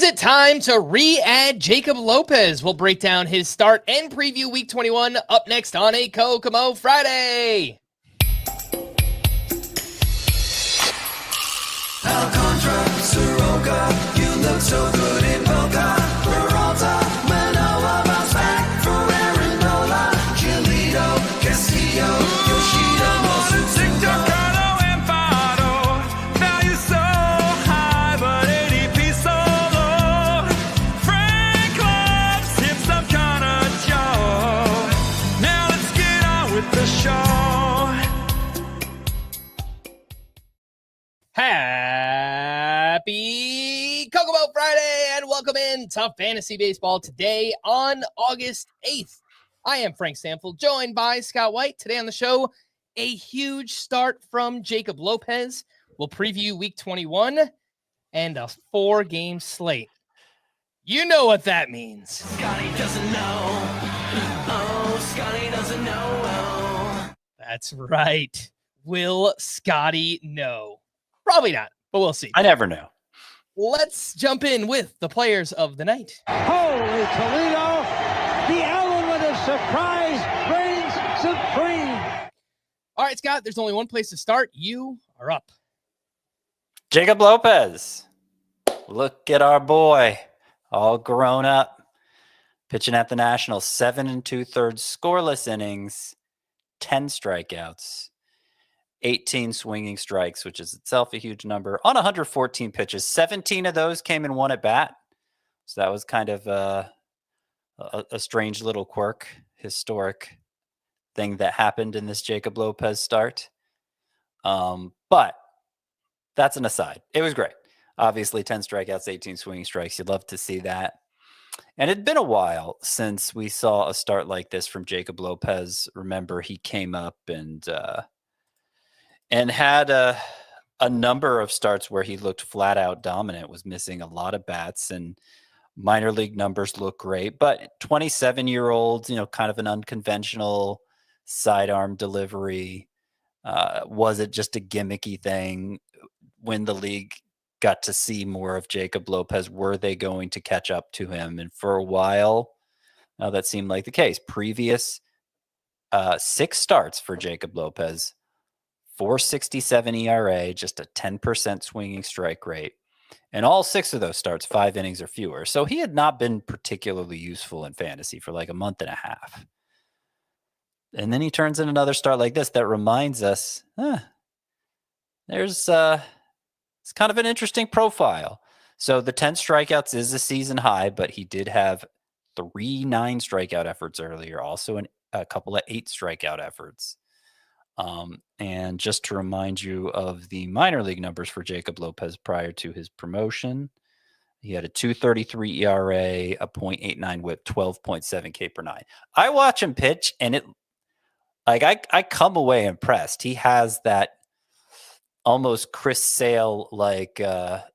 Is it time to re-add Jacob Lopez? We'll break down his start and preview Week 21 up next on a Kokomo Friday. Alcantara, Soroka, you look so good in Boca. Peralta, Manoa, bounce back for Aaron Nola. Giolito, Castillo, Yoshida, Mosuzuka. Happy Kokomo Friday and welcome in to Fantasy Baseball today on August 8th. I am Frank Stampfl, joined by Scott White. Today on the show, a huge start from Jacob Lopez. We'll preview Week 21 and a 4-game slate. You know what that means. Scotty doesn't know. Oh, Scotty doesn't know. That's right. Will Scotty know? Probably not, but we'll see. I never know. Let's jump in with the players of the night. Holy Toledo, the element of surprise reigns supreme. All right, Scott, there's only one place to start. You are up. Jacob Lopez. Look at our boy, all grown up, pitching at the Nationals, 7 2/3 scoreless innings, 10 strikeouts. 18 swinging strikes, which is itself a huge number, on 114 pitches. 17 of those came in one at bat. So that was kind of a strange little quirk, historic thing that happened in this Jacob Lopez start. But that's an aside. It was great. Obviously, 10 strikeouts, 18 swinging strikes. You'd love to see that. And it'd been a while since we saw a start like this from Jacob Lopez. Remember, he came up and had a number of starts where he looked flat out dominant, was missing a lot of bats, and minor league numbers look great. But 27-year-old, kind of an unconventional sidearm delivery. Was it just a gimmicky thing? When the league got to see more of Jacob Lopez, were they going to catch up to him? And for a while, that seemed like the case. Previous 6 starts for Jacob Lopez, 4.67 ERA, just a 10% swinging strike rate. And all 6 of those starts, 5 innings or fewer. So he had not been particularly useful in fantasy for like a month and a half. And then he turns in another start like this that reminds us, it's kind of an interesting profile. So the 10 strikeouts is a season high, but he did have 3 9 strikeout efforts earlier, also a couple of 8 strikeout efforts. And just to remind you of the minor league numbers for Jacob Lopez prior to his promotion, he had a 2.33 ERA, a 0.89 WHIP, 12.7 K per 9. I watch him pitch, and I come away impressed. He has that almost Chris Sale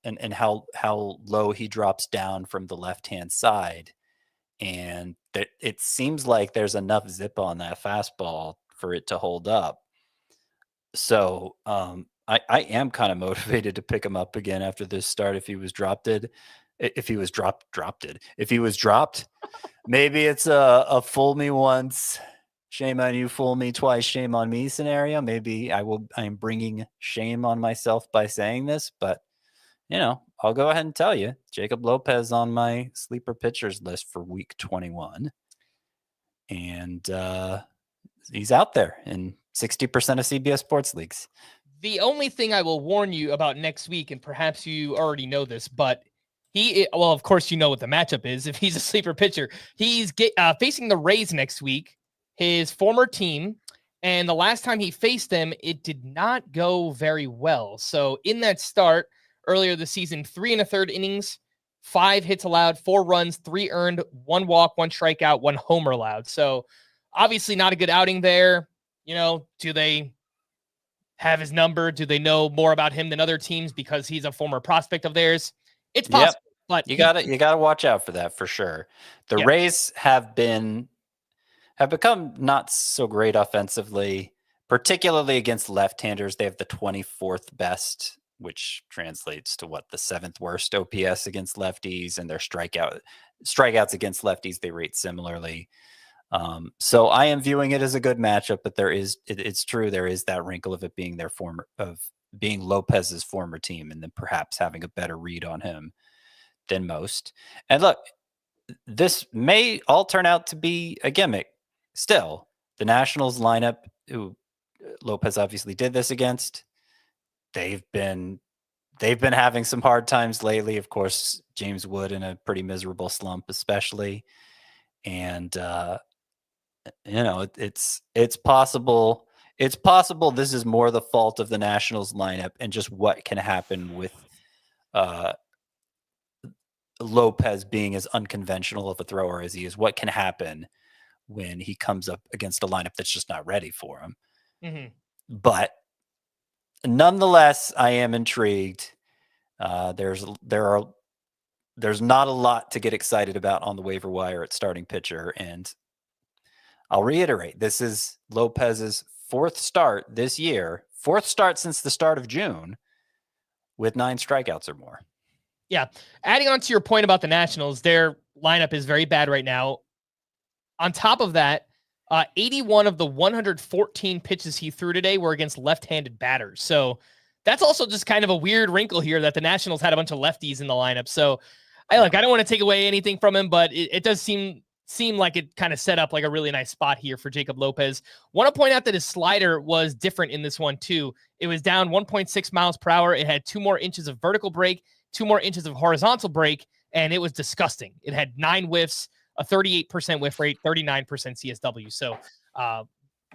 and how low he drops down from the left-hand side, and that it seems like there's enough zip on that fastball for it to hold up. So I am kind of motivated to pick him up again after this start. If he was dropped, maybe it's a fool me once, shame on you, fool me twice, shame on me scenario. Maybe I'm bringing shame on myself by saying this, but I'll go ahead and tell you, Jacob Lopez on my sleeper pitchers list for Week 21, and he's out there in 60% of CBS Sports leagues. The only thing I will warn you about next week, and perhaps you already know this, but of course you know what the matchup is. If he's a sleeper pitcher, he's facing the Rays next week, his former team, and the last time he faced them, it did not go very well. So in that start earlier this season, 3 1/3 innings, 5 hits allowed, 4 runs, 3 earned, 1 walk, 1 strikeout, 1 homer allowed. So obviously not a good outing there. Do they have his number? Do they know more about him than other teams because he's a former prospect of theirs? It's possible, but you gotta watch out for that for sure. The Rays have become not so great offensively, particularly against left-handers. They have the 24th best which translates to the 7th worst OPS against lefties, and their strikeouts against lefties, they rate similarly. So I am viewing it as a good matchup, but it's true. There is that wrinkle of it being being Lopez's former team, and then perhaps having a better read on him than most. And look, this may all turn out to be a gimmick. Still, the Nationals lineup, who Lopez obviously did this against, they've been having some hard times lately. Of course, James Wood in a pretty miserable slump, especially. And it's possible. It's possible this is more the fault of the Nationals lineup and just what can happen with Lopez being as unconventional of a thrower as he is. What can happen when he comes up against a lineup that's just not ready for him? Mm-hmm. But nonetheless, I am intrigued. There's not a lot to get excited about on the waiver wire at starting pitcher, and I'll reiterate, this is Lopez's 4th start this year, 4th start since the start of June, with 9 strikeouts or more. Yeah. Adding on to your point about the Nationals, their lineup is very bad right now. On top of that, 81 of the 114 pitches he threw today were against left-handed batters. So that's also just kind of a weird wrinkle here that the Nationals had a bunch of lefties in the lineup. So I don't want to take away anything from him, but it does seem like it kind of set up like a really nice spot here for Jacob Lopez. Want to point out that his slider was different in this one too. It was down 1.6 miles per hour. It had 2 more inches of vertical break, 2 more inches of horizontal break, and it was disgusting. It had 9 whiffs, a 38% whiff rate, 39% CSW. So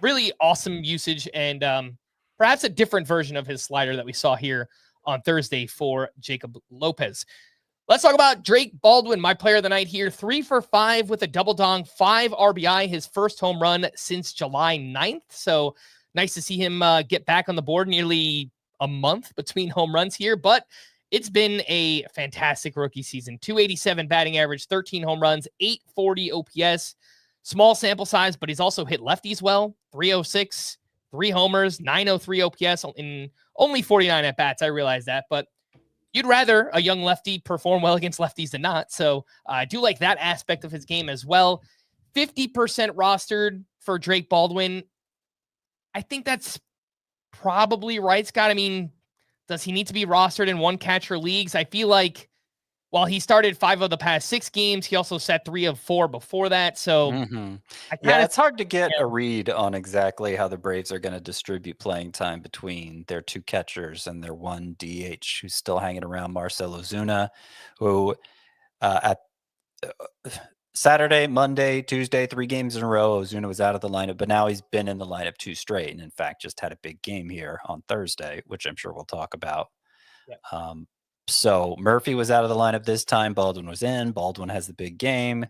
really awesome usage, and perhaps a different version of his slider that we saw here on Thursday for Jacob Lopez. Let's talk about Drake Baldwin, my player of the night here. 3 for 5 with a double dong, 5 RBI, his first home run since July 9th. So nice to see him get back on the board. Nearly a month between home runs here, but it's been a fantastic rookie season. 287 batting average, 13 home runs, 840 OPS. Small sample size, but he's also hit lefties well. 306, 3 homers, 903 OPS in only 49 at-bats. I realize that, but you'd rather a young lefty perform well against lefties than not. So I do like that aspect of his game as well. 50% rostered for Drake Baldwin. I think that's probably right, Scott. I mean, does he need to be rostered in one catcher leagues? I feel like while he started 5 of the past 6 games, he also set 3 of 4 before that. So it's hard to get a read on exactly how the Braves are going to distribute playing time between their 2 catchers and their 1 DH who's still hanging around, Marcell Ozuna, who at Saturday, Monday, Tuesday, 3 games in a row, Ozuna was out of the lineup, but now he's been in the lineup 2 straight, and in fact just had a big game here on Thursday, which I'm sure we'll talk about. Yeah. So Murphy was out of the lineup this time. Baldwin was in. Baldwin has the big game.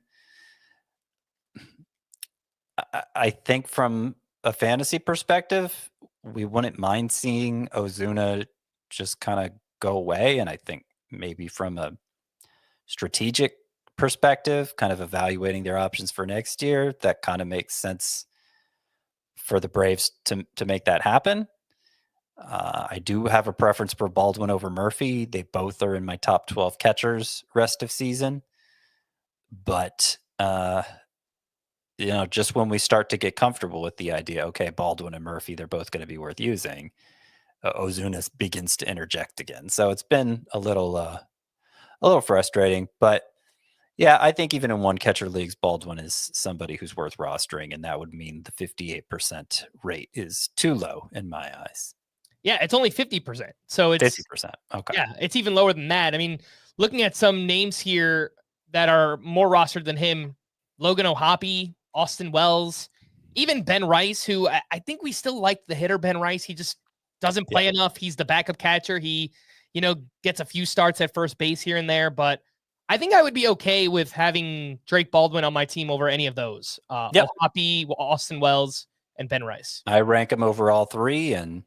I think from a fantasy perspective, we wouldn't mind seeing Ozuna just kind of go away. And I think maybe from a strategic perspective, kind of evaluating their options for next year, that kind of makes sense for the Braves to make that happen. I do have a preference for Baldwin over Murphy. They both are in my top 12 catchers rest of season. But, just when we start to get comfortable with the idea, okay, Baldwin and Murphy, they're both going to be worth using, Ozuna begins to interject again. So it's been a little frustrating. But, yeah, I think even in one catcher leagues, Baldwin is somebody who's worth rostering, and that would mean the 58% rate is too low in my eyes. Yeah, it's only 50%. So it's 50%. Okay. Yeah, it's even lower than that. I mean, looking at some names here that are more rostered than him, Logan O'Hoppe, Austin Wells, even Ben Rice, who I think we still like the hitter Ben Rice. He just doesn't play enough. He's the backup catcher. He, gets a few starts at first base here and there, but I think I would be okay with having Drake Baldwin on my team over any of those. O'Hoppe, Austin Wells, and Ben Rice. I rank him over all 3 and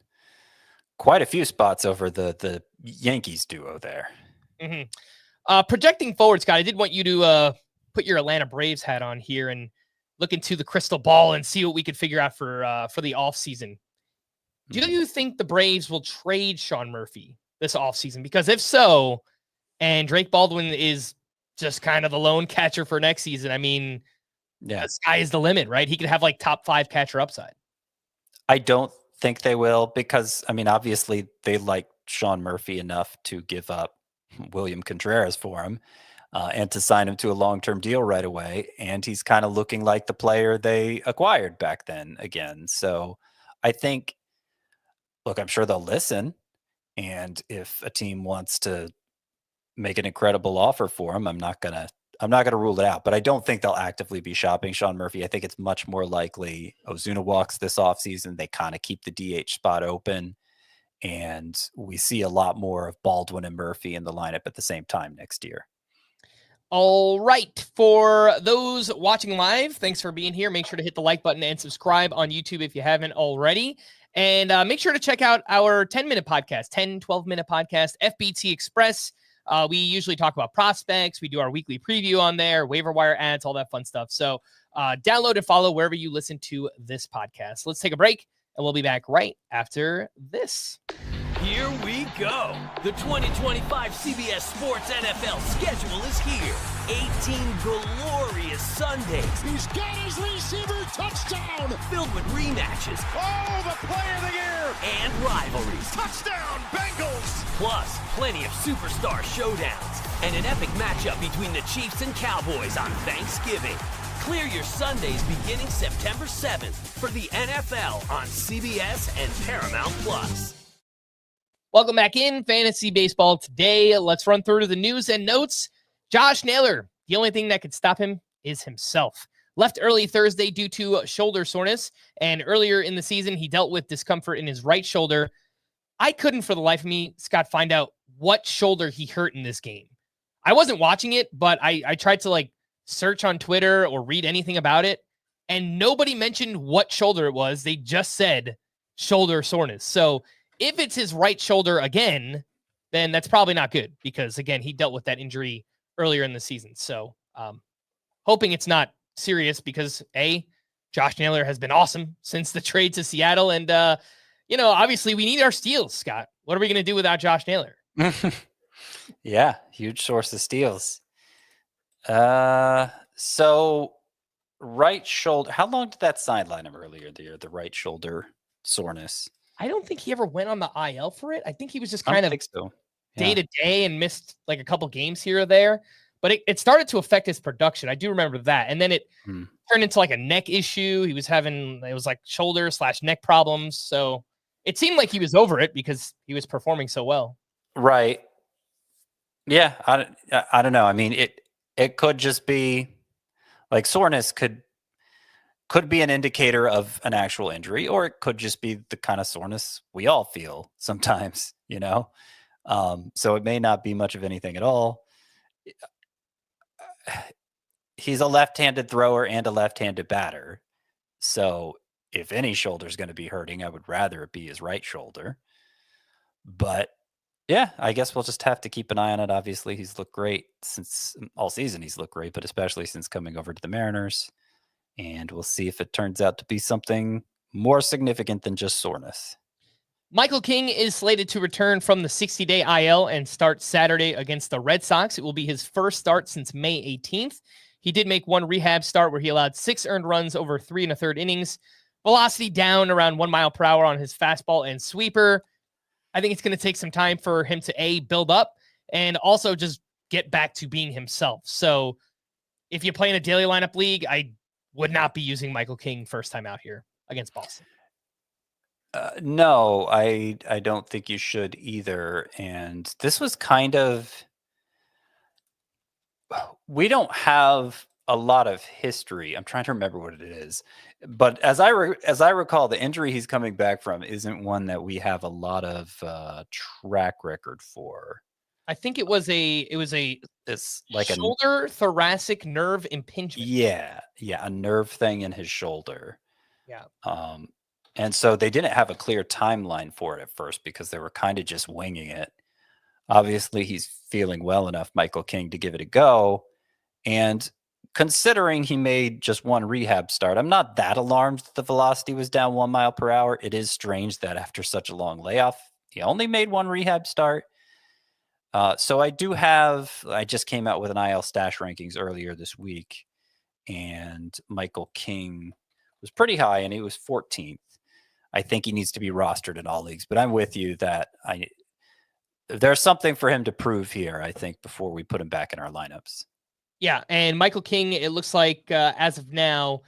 quite a few spots over the Yankees duo there. Mm-hmm. Projecting forward, Scott, I did want you to put your Atlanta Braves hat on here and look into the crystal ball and see what we could figure out for the offseason. Do you think the Braves will trade Sean Murphy this offseason? Because if so, and Drake Baldwin is just kind of the lone catcher for next season, I mean, the sky is the limit, right? He could have like top 5 catcher upside. I don't think they will because, I mean, obviously they like Sean Murphy enough to give up William Contreras for him and to sign him to a long-term deal right away. And he's kind of looking like the player they acquired back then again. So I think, look, I'm sure they'll listen. And if a team wants to make an incredible offer for him, I'm not gonna rule it out. But I don't think they'll actively be shopping Sean Murphy. I think it's much more likely Ozuna walks this offseason. They kind of keep the DH spot open. And we see a lot more of Baldwin and Murphy in the lineup at the same time next year. All right. For those watching live, thanks for being here. Make sure to hit the like button and subscribe on YouTube if you haven't already. And make sure to check out our 10-minute podcast, 12-minute podcast, FBT Express. We usually talk about prospects. We do our weekly preview on there, waiver wire ads, all that fun stuff. So download and follow wherever you listen to this podcast. Let's take a break, and we'll be back right after this. Here we go. The 2025 CBS Sports NFL schedule is here. 18 glorious Sundays. He's got his receiver touchdown. Filled with rematches. Oh, the play of the year. And rivalries. Touchdown, Bengals. Plus, plenty of superstar showdowns. And an epic matchup between the Chiefs and Cowboys on Thanksgiving. Clear your Sundays beginning September 7th for the NFL on CBS and Paramount Plus. Welcome back in Fantasy Baseball today. Let's run through the news and notes. Josh Naylor, the only thing that could stop him is himself. Left early Thursday due to shoulder soreness, and earlier in the season, he dealt with discomfort in his right shoulder. I couldn't for the life of me, Scott, find out what shoulder he hurt in this game. I wasn't watching it, but I tried to search on Twitter or read anything about it, and nobody mentioned what shoulder it was. They just said shoulder soreness. So if it's his right shoulder again, then that's probably not good because, again, he dealt with that injury earlier in the season. So hoping it's not serious because, Josh Naylor has been awesome since the trade to Seattle. And, obviously we need our steals, Scott. What are we going to do without Josh Naylor? Yeah, huge source of steals. So right shoulder, how long did that sideline him earlier in the year, the right shoulder soreness? I don't think he ever went on the IL for it. I think he was just kind of day to day and missed like a couple games here or there. But it started to affect his production. I do remember that. And then it turned into like a neck issue. He was it was like shoulder/neck problems. So it seemed like he was over it because he was performing so well. Right. Yeah. I don't know. I mean, it could just be like soreness could be an indicator of an actual injury, or it could just be the kind of soreness we all feel sometimes, so it may not be much of anything at all. He's a left-handed thrower and a left-handed batter. So if any shoulder is going to be hurting, I would rather it be his right shoulder. But yeah, I guess we'll just have to keep an eye on it. Obviously, he's looked great since all season. He's looked great, but especially since coming over to the Mariners. And we'll see if it turns out to be something more significant than just soreness. Michael King is slated to return from the 60-day IL and start Saturday against the Red Sox. It will be his first start since May 18th. He did make one rehab start where he allowed 6 earned runs over 3 1/3 innings. Velocity down around 1 mile per hour on his fastball and sweeper. I think it's going to take some time for him to build up and also just get back to being himself. So if you play in a daily lineup league, I would not be using Michael King first time out here against Boston. No, I don't think you should either. And this was we don't have a lot of history. I'm trying to remember what it is, but as I recall, the injury he's coming back from isn't one that we have a lot of track record for. I think it was a shoulder thoracic nerve impingement. Yeah, a nerve thing in his shoulder. Yeah. And so they didn't have a clear timeline for it at first because they were kind of just winging it. Obviously, he's feeling well enough, Michael King, to give it a go. And considering he made just one rehab start, I'm not that alarmed that the velocity was down 1 mile per hour. It is strange that after such a long layoff, He only made one rehab start. So I just came out with an IL stash rankings earlier this week, and Michael King was pretty high, and he was 14th. I think he needs to be rostered in all leagues, but I'm with you that there's something for him to prove here, I think, before we put him back in our lineups. Yeah, and Michael King, it looks like as of now,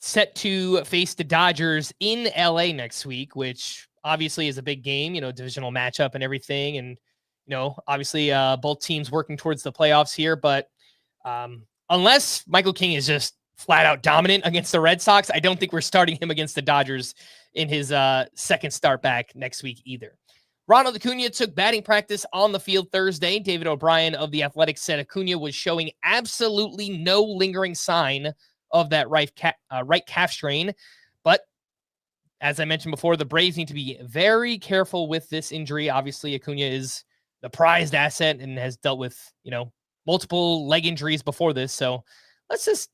set to face the Dodgers in LA next week, which obviously is a big game, divisional matchup and everything. And, obviously both teams working towards the playoffs here. But unless Michael King is just flat out dominant against the Red Sox, I don't think we're starting him against the Dodgers in his second start back next week either. Ronald Acuna took batting practice on the field Thursday. David O'Brien of The Athletic said Acuna was showing absolutely no lingering sign of that right calf strain. But as I mentioned before, the Braves need to be very careful with this injury. Obviously, Acuna is the prized asset and has dealt with, multiple leg injuries before this. So let's just,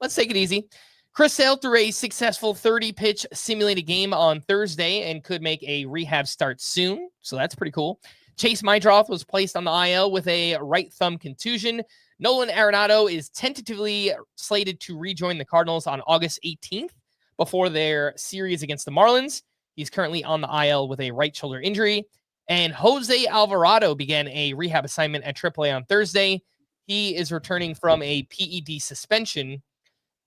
let's take it easy. Chris Sale threw a successful 30-pitch simulated game on Thursday and could make a rehab start soon. So that's pretty cool. Chase Meidroth was placed on the IL with a right thumb contusion. Nolan Arenado is tentatively slated to rejoin the Cardinals on August 18th before their series against the Marlins. He's currently on the IL with a right shoulder injury. And Jose Alvarado began a rehab assignment at AAA on Thursday. He is returning from a PED suspension.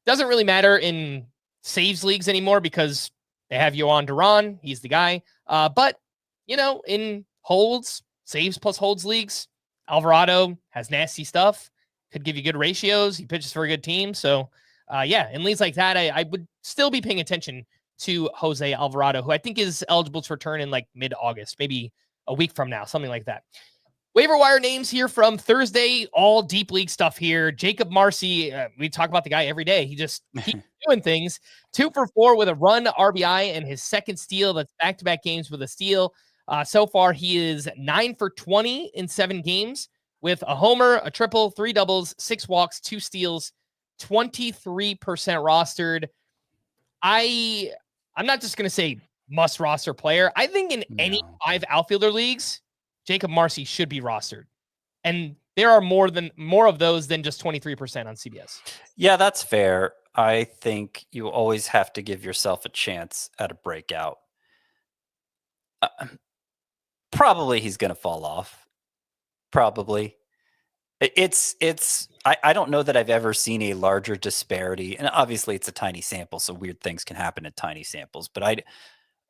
Doesn't really matter in saves leagues anymore because they have Yohan Duran. He's the guy. But, in holds, saves plus holds leagues, Alvarado has nasty stuff. Could give you good ratios. He pitches for a good team. So, in leagues like that, I would still be paying attention to Jose Alvarado, who I think is eligible to return in like mid-August, maybe a week from now, something like that. Waiver wire names here from Thursday, all deep league stuff here. Jacob Marcy, we talk about the guy every day. He just keeps doing things. 2 for 4 with a run, RBI, and his second steal. That's back-to-back games with a steal. So far, he is 9 for 20 in 7 games with a homer, a triple, 3 doubles, 6 walks, 2 steals, 23% rostered. I'm not just going to say must roster player. I think in any 5 outfielder leagues, Jacob Marcy should be rostered. And there are more of those than just 23% on CBS. Yeah, that's fair. I think you always have to give yourself a chance at a breakout. Probably he's going to fall off. Probably. I don't know that I've ever seen a larger disparity, and obviously it's a tiny sample, so weird things can happen in tiny samples, but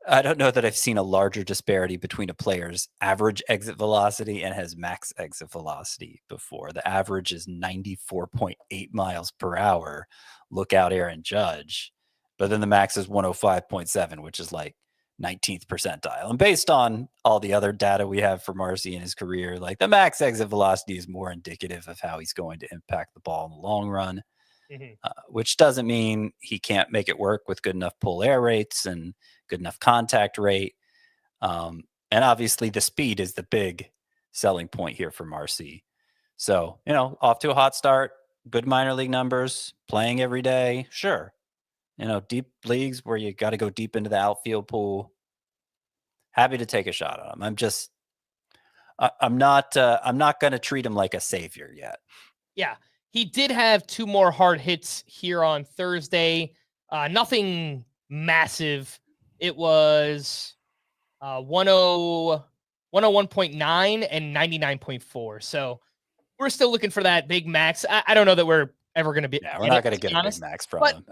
I don't know that I've seen a larger disparity between a player's average exit velocity and his max exit velocity before. The average is 94.8 miles per hour. Look out, Aaron Judge. But then the max is 105.7, which is like 19th percentile. And based on all the other data we have for Marcy in his career, like the max exit velocity is more indicative of how he's going to impact the ball in the long run, which doesn't mean he can't make it work with good enough pull air rates and good enough contact rate. And obviously the speed is the big selling point here for Marcy. So, off to a hot start, good minor league numbers, playing every day. Sure. Deep leagues where you got to go deep into the outfield pool. Happy to take a shot on him. I'm not going to treat him like a savior yet. Yeah. He did have 2 more hard hits here on Thursday. Nothing massive. It was 101.9 and 99.4. So we're still looking for that big max. I don't know that we're ever going to be. Yeah, we're not going to get a big max from him.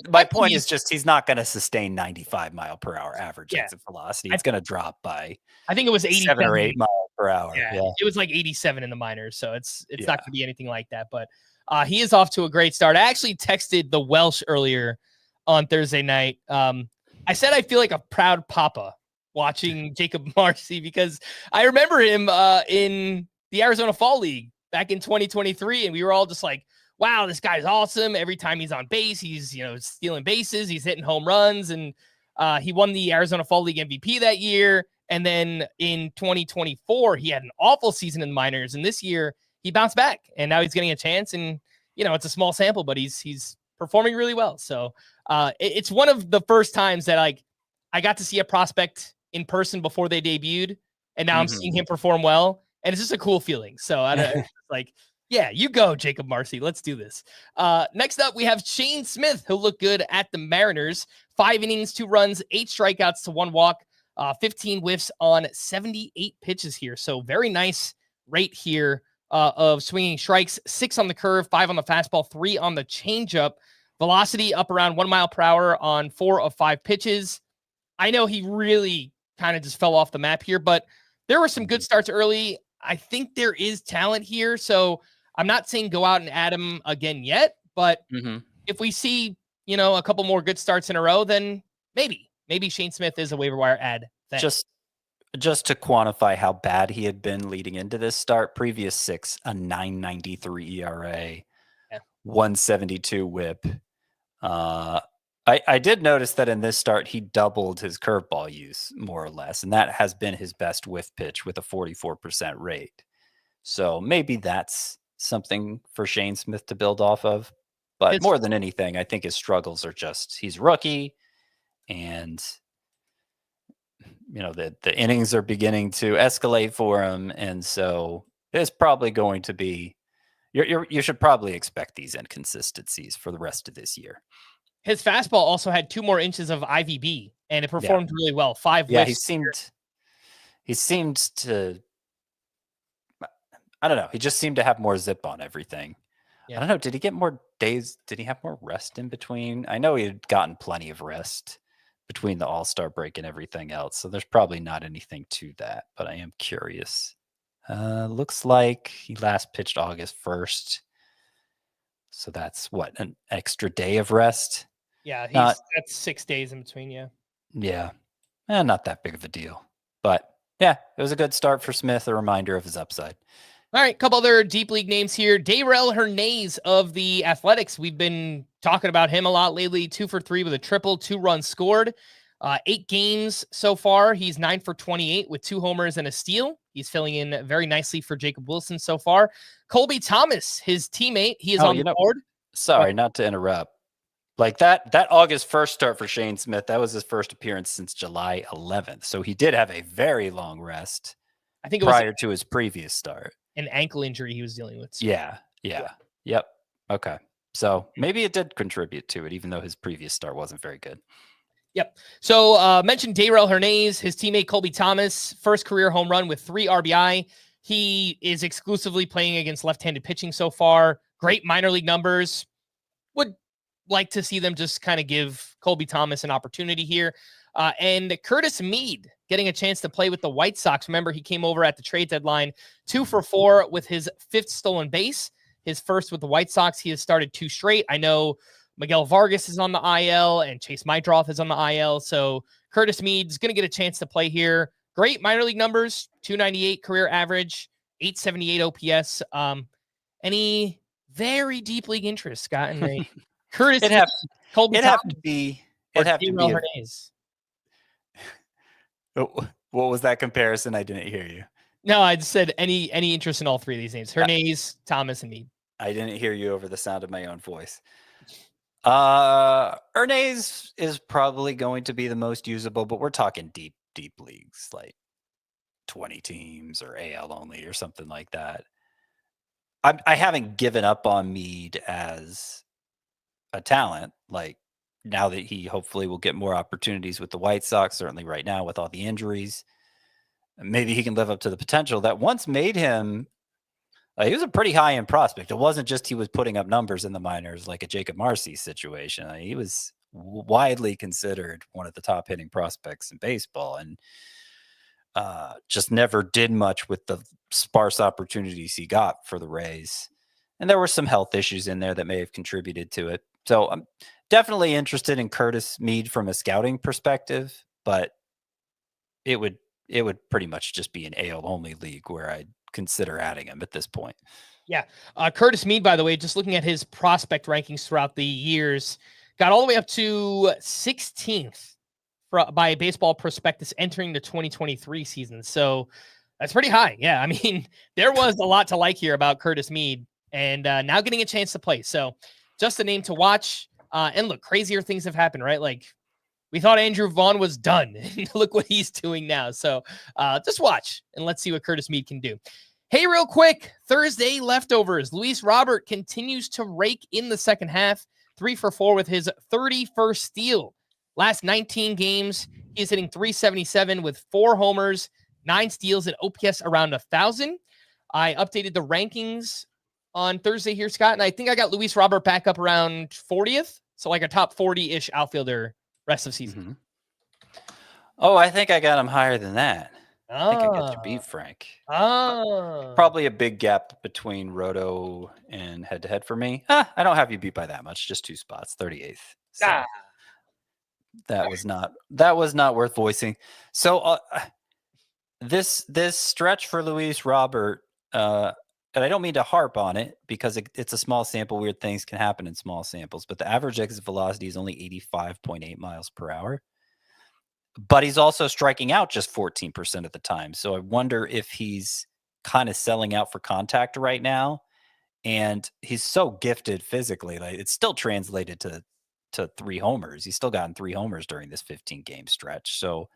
My point is just he's not going to sustain 95 mile per hour average exit velocity. It's going to drop by. I think it was 7 or 8 miles per hour. Yeah, it was like 87 in the minors, so it's not going to be anything like that. But he is off to a great start. I actually texted the Welsh earlier on Thursday night. I said I feel like a proud papa watching Jacob Marcy because I remember him in the Arizona Fall League back in 2023, and we were all just like, wow, this guy's awesome. Every time he's on base, he's, stealing bases, he's hitting home runs. And he won the Arizona Fall League MVP that year. And then in 2024, he had an awful season in the minors. And this year he bounced back and now he's getting a chance. And, it's a small sample, but he's performing really well. So it's one of the first times that I got to see a prospect in person before they debuted, and now I'm seeing him perform well, and it's just a cool feeling. So I don't like, yeah, you go, Jacob Marcy. Let's do this. Next up, we have Shane Smith, who looked good at the Mariners. 5 innings, 2 runs, 8 strikeouts to 1 walk, 15 whiffs on 78 pitches here. So very nice rate here of swinging strikes. 6 on the curve, 5 on the fastball, 3 on the changeup. Velocity up around 1 mile per hour on 4 of 5 pitches. I know he really kind of just fell off the map here, but there were some good starts early. I think there is talent here. So I'm not saying go out and add him again yet, but if we see, a couple more good starts in a row, then maybe Shane Smith is a waiver wire add. Just to quantify how bad he had been leading into this start, previous 6, a 9.93 ERA, 172 whip. I did notice that in this start, he doubled his curveball use more or less, and that has been his best whiff pitch with a 44% rate. So maybe that's something for Shane Smith to build off of. But more than anything, I think his struggles are just he's rookie, and the innings are beginning to escalate for him, and so it's probably going to be you should probably expect these inconsistencies for the rest of this year. His fastball also had 2 more inches of IVB, and it performed really well. 5 Yeah, whiffs. he seemed to. I don't know. He just seemed to have more zip on everything. Yeah. I don't know. Did he get more days? Did he have more rest in between? I know he had gotten plenty of rest between the All-Star break and everything else. So there's probably not anything to that, but I am curious. Looks like he last pitched August 1st. So that's what, an extra day of rest? Yeah, that's 6 days in between, yeah. Yeah. Not that big of a deal. But yeah, it was a good start for Smith, a reminder of his upside. All right, a couple other deep league names here. Dayrell Hernandez of the Athletics. We've been talking about him a lot lately. 2 for 3 with a triple, 2 runs scored. 8 games so far. He's 9 for 28 with 2 homers and a steal. He's filling in very nicely for Jacob Wilson so far. Colby Thomas, his teammate, he is on the board. Sorry, not to interrupt. Like that August 1st start for Shane Smith, that was his first appearance since July 11th. So he did have a very long rest. I think it prior to his previous start. An ankle injury he was dealing with. Yeah. Yep. Okay. So maybe it did contribute to it, even though his previous start wasn't very good. Yep. So mentioned Dayrell Hernandez, his teammate Colby Thomas, first career home run with 3 RBI. He is exclusively playing against left-handed pitching so far. Great minor league numbers. Would like to see them just kind of give Colby Thomas an opportunity here. And Curtis Mead getting a chance to play with the White Sox. Remember, he came over at the trade deadline, 2 for 4 with his 5th stolen base. His first with the White Sox. He has started 2 straight. I know Miguel Vargas is on the IL and Chase Mydroth is on the IL. So Curtis Mead's going to get a chance to play here. Great minor league numbers, 298 career average, 878 OPS. Any very deep league interest, Scott? And Curtis It'd have to be Hernandez. What was that comparison? I didn't hear you. No, I just said any interest in all 3 of these names: Hernandez, Thomas, and Mead. I didn't hear you over the sound of my own voice. Hernandez is probably going to be the most usable, but we're talking deep leagues, like 20 teams or AL only or something like that. I haven't given up on Mead as a talent. Like, now that he hopefully will get more opportunities with the White Sox, certainly right now with all the injuries, maybe he can live up to the potential that once made him. He was a pretty high-end prospect. It wasn't just he was putting up numbers in the minors like a Jacob Marcy situation. He was widely considered one of the top hitting prospects in baseball, and just never did much with the sparse opportunities he got for the Rays. And there were some health issues in there that may have contributed to it. So I'm definitely interested in Curtis Mead from a scouting perspective, but it would pretty much just be an AL only league where I'd consider adding him at this point. Yeah. Curtis Mead, by the way, just looking at his prospect rankings throughout the years, got all the way up to 16th by Baseball Prospectus entering the 2023 season. So that's pretty high. Yeah. I mean, there was a lot to like here about Curtis Mead, and now getting a chance to play. So just a name to watch. And look, crazier things have happened, right? Like We thought Andrew Vaughn was done. Look what he's doing now. So just watch and let's see what Curtis Mead can do. Hey, real quick, Thursday leftovers. Luis Robert continues to rake in the second half, 3 for 4 with his 31st steal. Last 19 games, he's hitting .377 with 4 homers, 9 steals, and OPS around 1,000. I updated the rankings on Thursday here, Scott, and I think I got Luis Robert back up around 40th, so like a top 40-ish outfielder rest of season. Mm-hmm. Oh, I think I got him higher than that. I think I got you beat, Frank. Probably a big gap between Roto and head-to-head for me. I don't have you beat by that much, just 2 spots, 38th. So that was not worth voicing. So this stretch for Luis Robert, and I don't mean to harp on it because it's a small sample. Weird things can happen in small samples, but the average exit velocity is only 85.8 miles per hour. But he's also striking out just 14% of the time. So I wonder if he's kind of selling out for contact right now. And he's so gifted physically. Like it's still translated to 3 homers. He's still gotten 3 homers during this 15-game stretch. So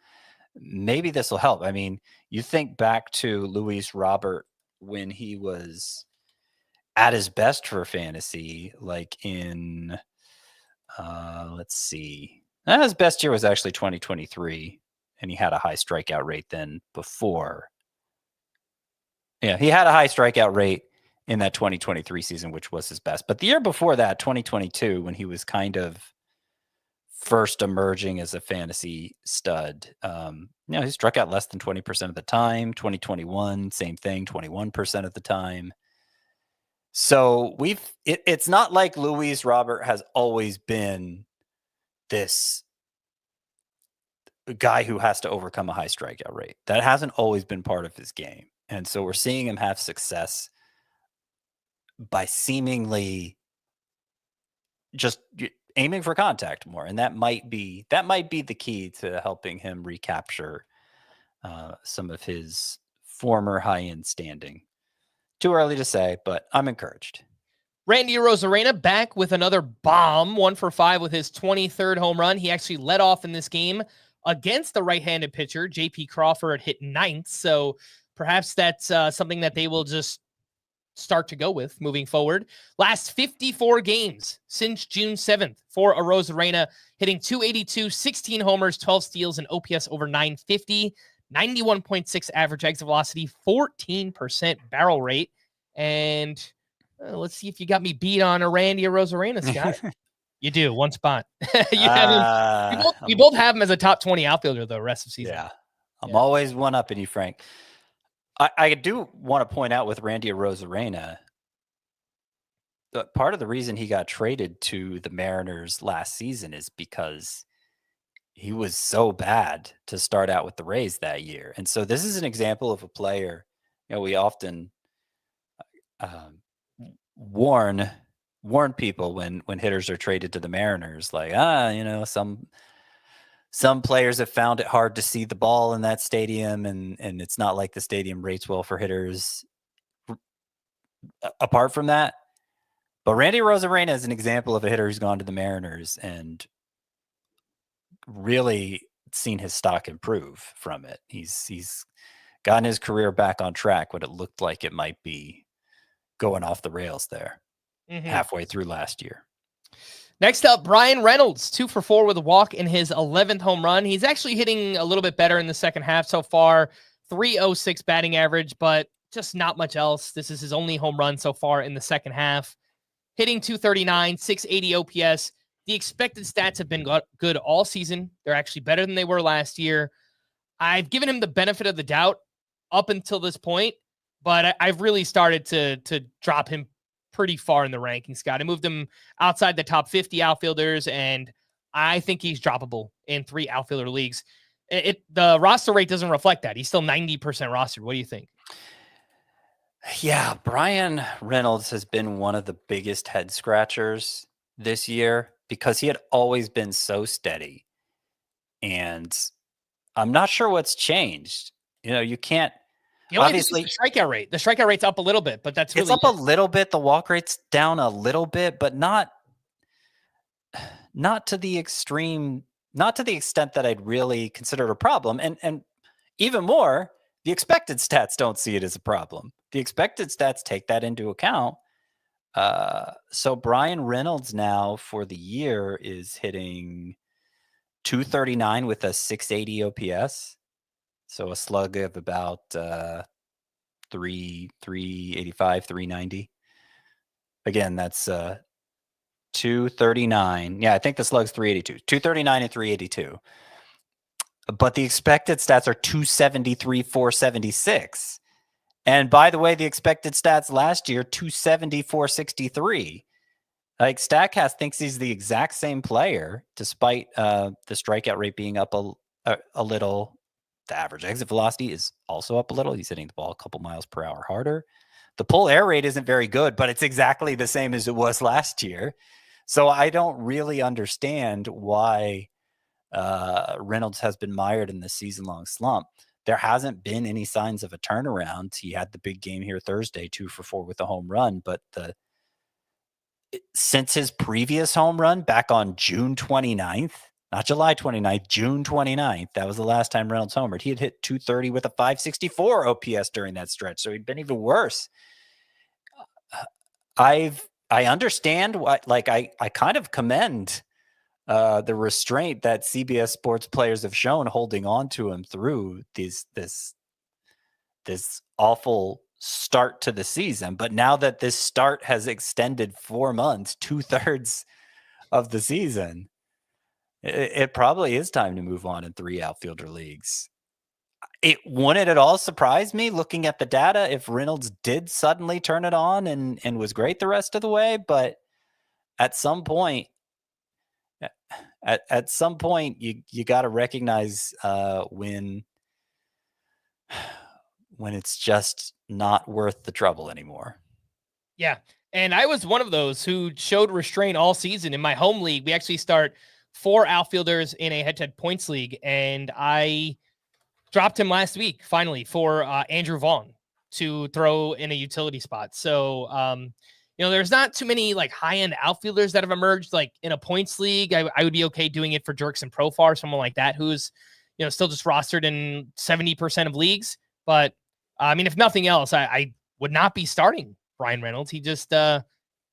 maybe this will help. I mean, you think back to Luis Robert when he was at his best for fantasy, like in, let's see. His best year was actually 2023, and he had a high strikeout rate then before. Yeah, he had a high strikeout rate in that 2023 season, which was his best. But the year before that, 2022, when he was kind of first emerging as a fantasy stud, he struck out less than 20% of the time. 2021, same thing, 21% of the time. So it's not like Luis Robert has always been this guy who has to overcome a high strikeout rate. That hasn't always been part of his game. And so we're seeing him have success by seemingly just aiming for contact more. And that might be the key to helping him recapture some of his former high-end standing. Too early to say, but I'm encouraged. Randy Arozarena back with another bomb, 1 for 5 with his 23rd home run. He actually led off in this game against the right-handed pitcher. J.P. Crawford hit 9th, so perhaps that's something that they will just start to go with moving forward. Last 54 games since June 7th for Arozarena, hitting .282, 16 homers, 12 steals, and OPS over 950, 91.6 average exit velocity, 14% barrel rate, and let's see if you got me beat on a Randy Arozarena, Scott. You do, 1 spot. You have him. We both have him as a top 20 outfielder, though, rest of season. Yeah. I'm always one up in you, Frank. I do want to point out with Randy Arozarena, part of the reason he got traded to the Mariners last season is because he was so bad to start out with the Rays that year. And so this is an example of a player, we often warn people when hitters are traded to the Mariners, like, some players have found it hard to see the ball in that stadium, and it's not like the stadium rates well for hitters. Apart from that, but Randy Arozarena is an example of a hitter who's gone to the Mariners and really seen his stock improve from it. He's gotten his career back on track when it looked like it might be going off the rails there halfway through last year. Next up, Brian Reynolds, 2 for 4 with a walk in his 11th home run. He's actually hitting a little bit better in the second half so far. .306 batting average, but just not much else. This is his only home run so far in the second half. Hitting .239, 680 OPS. The expected stats have been good all season. They're actually better than they were last year. I've given him the benefit of the doubt up until this point, but I've really started to drop him pretty far in the rankings, Scott. I moved him outside the top 50 outfielders, and I think he's droppable in 3 outfielder leagues. The roster rate doesn't reflect that. He's still 90% rostered. What do you think? Yeah, Brian Reynolds has been one of the biggest head scratchers this year because he had always been so steady. And I'm not sure what's changed. You can't. Obviously, the strikeout rate. The strikeout rate's up a little bit, but that's really it's up a little bit. The walk rate's down a little bit, but not to the extreme not to the extent that I'd really consider it a problem. And even more, the expected stats don't see it as a problem. The expected stats take that into account. So Brian Reynolds now for the year is hitting 239 with a 680 OPS. So a slug of about 385, 390. Again, that's 239. Yeah, I think the slug's 382. 239 and 382. But the expected stats are 273, 476. And by the way, the expected stats last year, 270, 463. Like StatCast thinks he's the exact same player, despite the strikeout rate being up a little. The average exit velocity is also up a little. He's hitting the ball a couple miles per hour harder. The pull air rate isn't very good, but it's exactly the same as it was last year. So I don't really understand why Reynolds has been mired in this season-long slump. There hasn't been any signs of a turnaround. He had the big game here Thursday, 2 for 4 with a home run, but since his previous home run back on June 29th, not July 29th, June 29th, that was the last time Reynolds homered. He had hit 230 with a 564 OPS during that stretch, so he'd been even worse. I understand what, like, I kind of commend the restraint that CBS Sports players have shown holding on to him through this awful start to the season. But now that this start has extended 4 months, 2/3 of the season, it probably is time to move on in 3 outfielder leagues. It wouldn't at all surprise me looking at the data if Reynolds did suddenly turn it on and was great the rest of the way. But at some point, you got to recognize when it's just not worth the trouble anymore. Yeah. And I was one of those who showed restraint all season. In my home league, we actually start 4 outfielders in a head-to-head points league, and I dropped him last week, finally, for Andrew Vaughn to throw in a utility spot. So, there's not too many like high-end outfielders that have emerged like in a points league. I would be okay doing it for Jerkson Profar, someone like that, who's, still just rostered in 70% of leagues. But if nothing else, I would not be starting Brian Reynolds. He just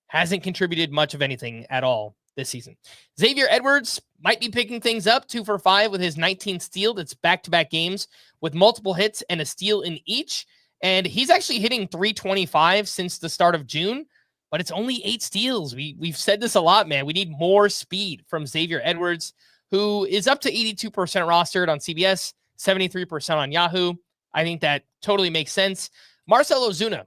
hasn't contributed much of anything at all this season. Xavier Edwards might be picking things up, 2 for 5 with his 19th steal. That's back-to-back games with multiple hits and a steal in each. And he's actually hitting 325 since the start of June, but it's only 8 steals. We've said this a lot, man. We need more speed from Xavier Edwards, who is up to 82% rostered on CBS, 73% on Yahoo. I think that totally makes sense. Marcell Ozuna,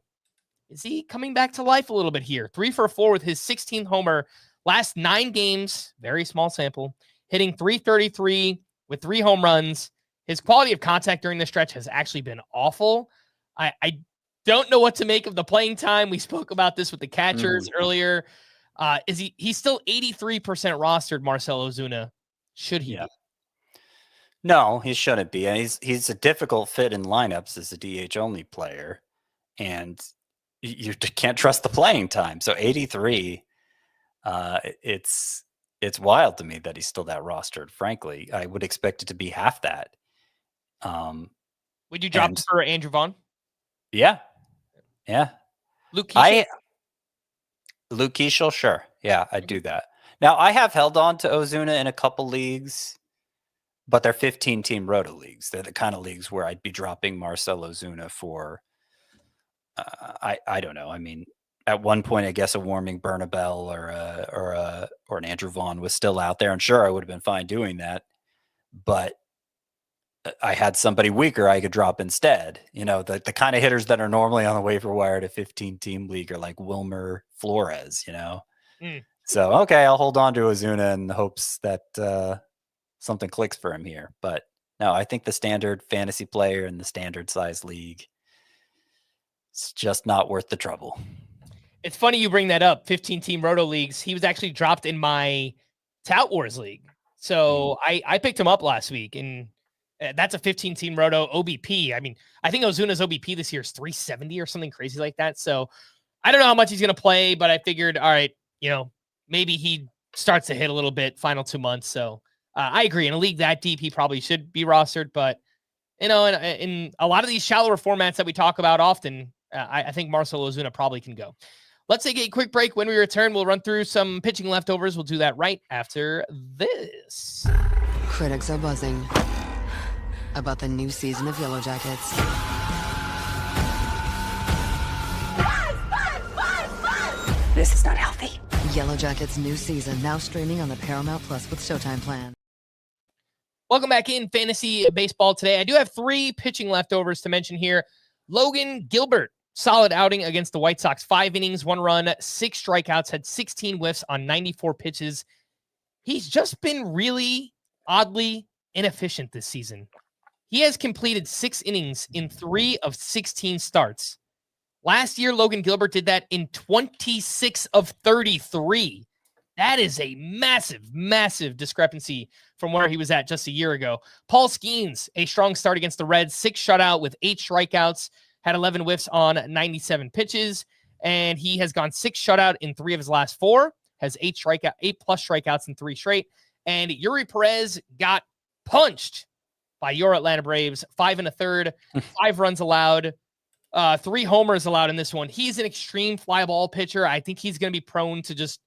is he coming back to life a little bit here? 3 for 4 with his 16th homer. Last 9 games, very small sample, hitting 333 with 3 home runs. His quality of contact during the stretch has actually been awful. I don't know what to make of the playing time. We spoke about this with the catchers earlier. He's still 83% rostered, Marcell Ozuna. Should he? Yeah. No, he shouldn't be. And he's a difficult fit in lineups as a DH only player. And you can't trust the playing time. So 83, it's wild to me that he's still that rostered. Frankly, I would expect it to be half that. Would you drop for Andrew Vaughn? Yeah. Luke Keishel? Luke Keishel, sure. Yeah, I'd do that. Now, I have held on to Ozuna in a couple leagues, but they're 15-team roto leagues. They're the kind of leagues where I'd be dropping Marcell Ozuna for, I don't know. I mean, at one point, I guess a warming Bernabel or an Andrew Vaughn was still out there, and sure, I would have been fine doing that. But I had somebody weaker I could drop instead. The kind of hitters that are normally on the waiver wire at a 15-team league are like Wilmer Flores, So, okay, I'll hold on to Ozuna in the hopes that something clicks for him here. But no, I think the standard fantasy player in the standard size league, it's just not worth the trouble. It's funny you bring that up, 15-team roto leagues. He was actually dropped in my Tout Wars league. So I picked him up last week, and that's a 15-team roto OBP. I mean, I think Ozuna's OBP this year is 370 or something crazy like that. So I don't know how much he's going to play, but I figured, all right, maybe he starts to hit a little bit final 2 months. So I agree. In a league that deep, he probably should be rostered. But, in a lot of these shallower formats that we talk about often, I think Marcell Ozuna probably can go. Let's take a quick break. When we return, we'll run through some pitching leftovers. We'll do that right after this. Critics are buzzing about the new season of Yellow Jackets. This is not healthy. Yellow Jackets' new season now streaming on the Paramount Plus with Showtime plan. Welcome back in Fantasy Baseball today. I do have 3 pitching leftovers to mention here. Logan Gilbert, solid outing against the White Sox. 5 innings, 1 run, 6 strikeouts, had 16 whiffs on 94 pitches. He's just been really oddly inefficient this season. He has completed 6 innings in 3 of 16 starts. Last year, Logan Gilbert did that in 26 of 33. That is a massive, massive discrepancy from where he was at just a year ago. Paul Skeens, a strong start against the Reds, 6 shutout with 8 strikeouts, had 11 whiffs on 97 pitches, and he has gone 6 shutout in 3 of his last 4, has 8 plus strikeouts in 3 straight. And Yuri Perez got punched by your Atlanta Braves, 5 1/3, 5 runs allowed, 3 homers allowed in this one. He's an extreme fly ball pitcher. I think he's going to be prone to just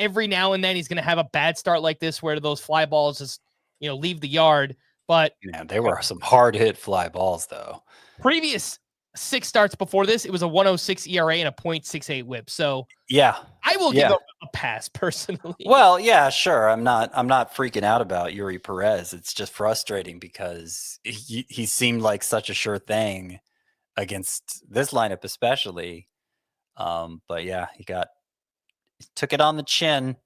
every now and then he's going to have a bad start like this where those fly balls just, leave the yard. But Man, there were some hard hit fly balls though. Previous 6 starts before this, it was a 1.06 ERA and a 0.68 WHIP. So yeah, I will give a pass personally. Well, yeah, sure. I'm not freaking out about Yuri Perez. It's just frustrating because he seemed like such a sure thing against this lineup, especially. But yeah, he took it on the chin.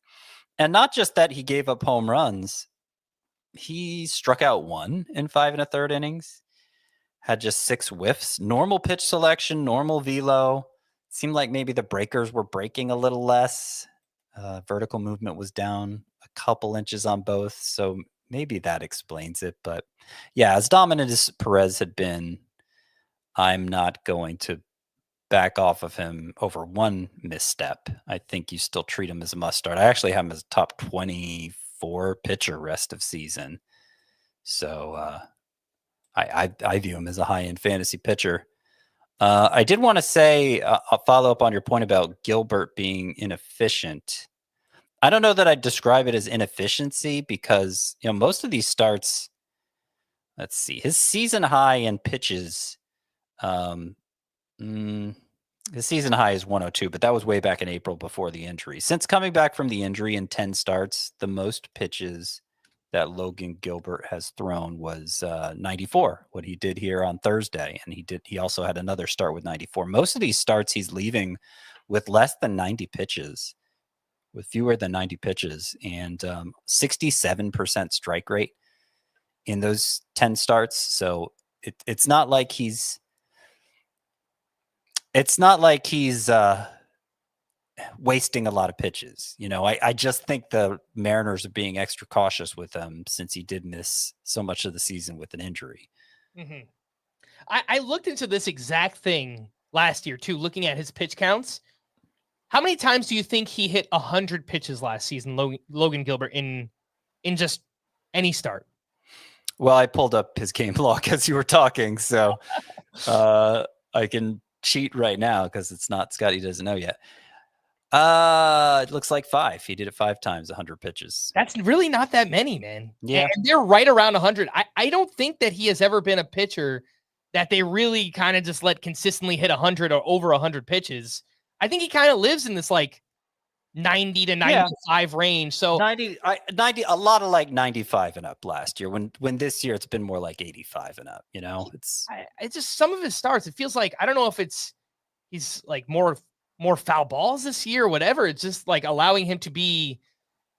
And not just that he gave up home runs, he struck out 1 in 5 1/3 innings, had just 6 whiffs, normal pitch selection, normal velo. Seemed like maybe the breakers were breaking a little less. Vertical movement was down a couple inches on both. So maybe that explains it. But yeah, as dominant as Perez had been, I'm not going to back off of him over 1 misstep. I think you still treat him as a must start. I actually have him as a top 24 pitcher rest of season. So I view him as a high-end fantasy pitcher. I did want to say, I'll follow up on your point about Gilbert being inefficient. I don't know that I'd describe it as inefficiency because, most of these starts, let's see, his season high in pitches, his season high is 102, but that was way back in April before the injury. Since coming back from the injury in 10 starts, the most pitches that Logan Gilbert has thrown was 94, what he did here on Thursday. And he also had another start with 94. Most of these starts he's leaving with less than 90 pitches, with fewer than 90 pitches, and 67% strike rate in those 10 starts. So it's not like he's wasting a lot of pitches. I just think the Mariners are being extra cautious with him since he did miss so much of the season with an injury. Mm-hmm. I looked into this exact thing last year too, looking at his pitch counts. How many times do you think he hit 100 pitches last season, Logan Gilbert, in just any start? Well, I pulled up his game log as you were talking, so I can cheat right now because it's not Scotty Doesn't Know yet. It looks like 5. He did it 5 times, 100 pitches. That's really not that many, man. Yeah. And they're right around 100. I don't think that he has ever been a pitcher that they really kind of just let consistently hit 100 or over 100 pitches. I think he kind of lives in this like 90 to 95 range. So 90, a lot of like 95 and up last year. When this year it's been more like 85 and up. It's just some of his starts. It feels like, I don't know if he's like more foul balls this year or whatever. It's just like allowing him to be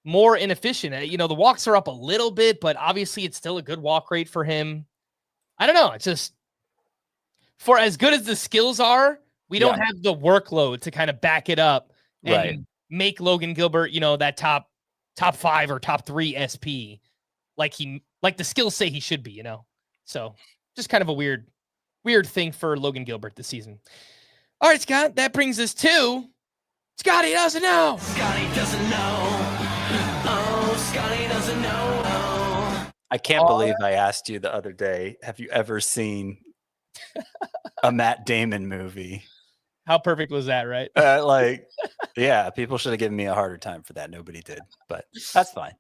more inefficient. The walks are up a little bit, but obviously it's still a good walk rate for him. I don't know. It's just, for as good as the skills are, we don't have the workload to kind of back it up and make Logan Gilbert, that top 5 or top 3 SP like the skills say he should be, So just kind of a weird thing for Logan Gilbert this season. All right, Scott, that brings us to Scotty Doesn't Know. Scotty doesn't know. Oh, Scotty doesn't know. I can't believe I asked you the other day, have you ever seen a Matt Damon movie? How perfect was that, right? Yeah, people should have given me a harder time for that. Nobody did, but that's fine.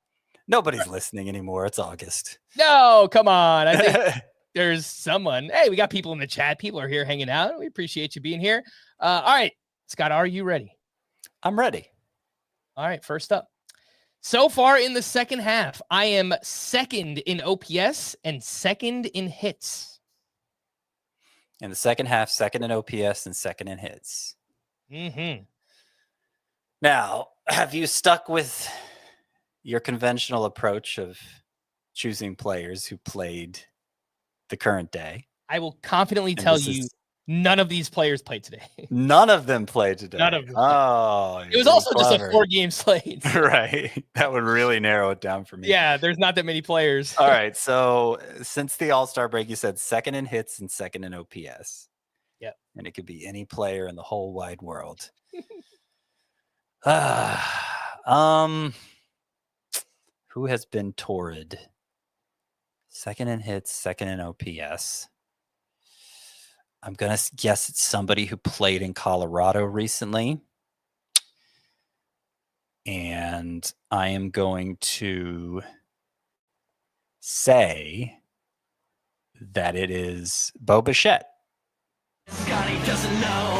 Nobody's listening anymore. It's August. No, come on. I think there's someone. Hey, we got people in the chat. People are here hanging out. We appreciate you being here. All right, Scott, are you ready? I'm ready. All right, first up. So far in the second half, I am second in OPS and second in hits. In the second half, second in OPS and second in hits. Mm-hmm. Now, have you stuck with your conventional approach of choosing players who played the current day? I will confidently tell you none of these players played today. None of them played today. None of them. Oh, it was also just a 4-game slate. Right. That would really narrow it down for me. Yeah, there's not that many players. All right. So since the All-Star break, you said second in hits and second in OPS. Yep. And it could be any player in the whole wide world. Who has been torrid? Second in hits, second in OPS. I'm going to guess it's somebody who played in Colorado recently. And I am going to say that it is Bo Bichette. Scotty doesn't know.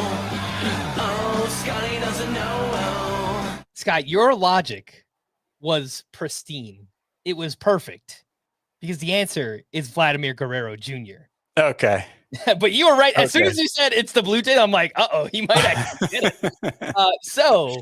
Oh, Scotty doesn't know. Scott, your logic was pristine. It was perfect because the answer is Vladimir Guerrero Jr. Okay. But you were right. As soon as you said it's the Blue Jay, I'm like, he might actually get it. So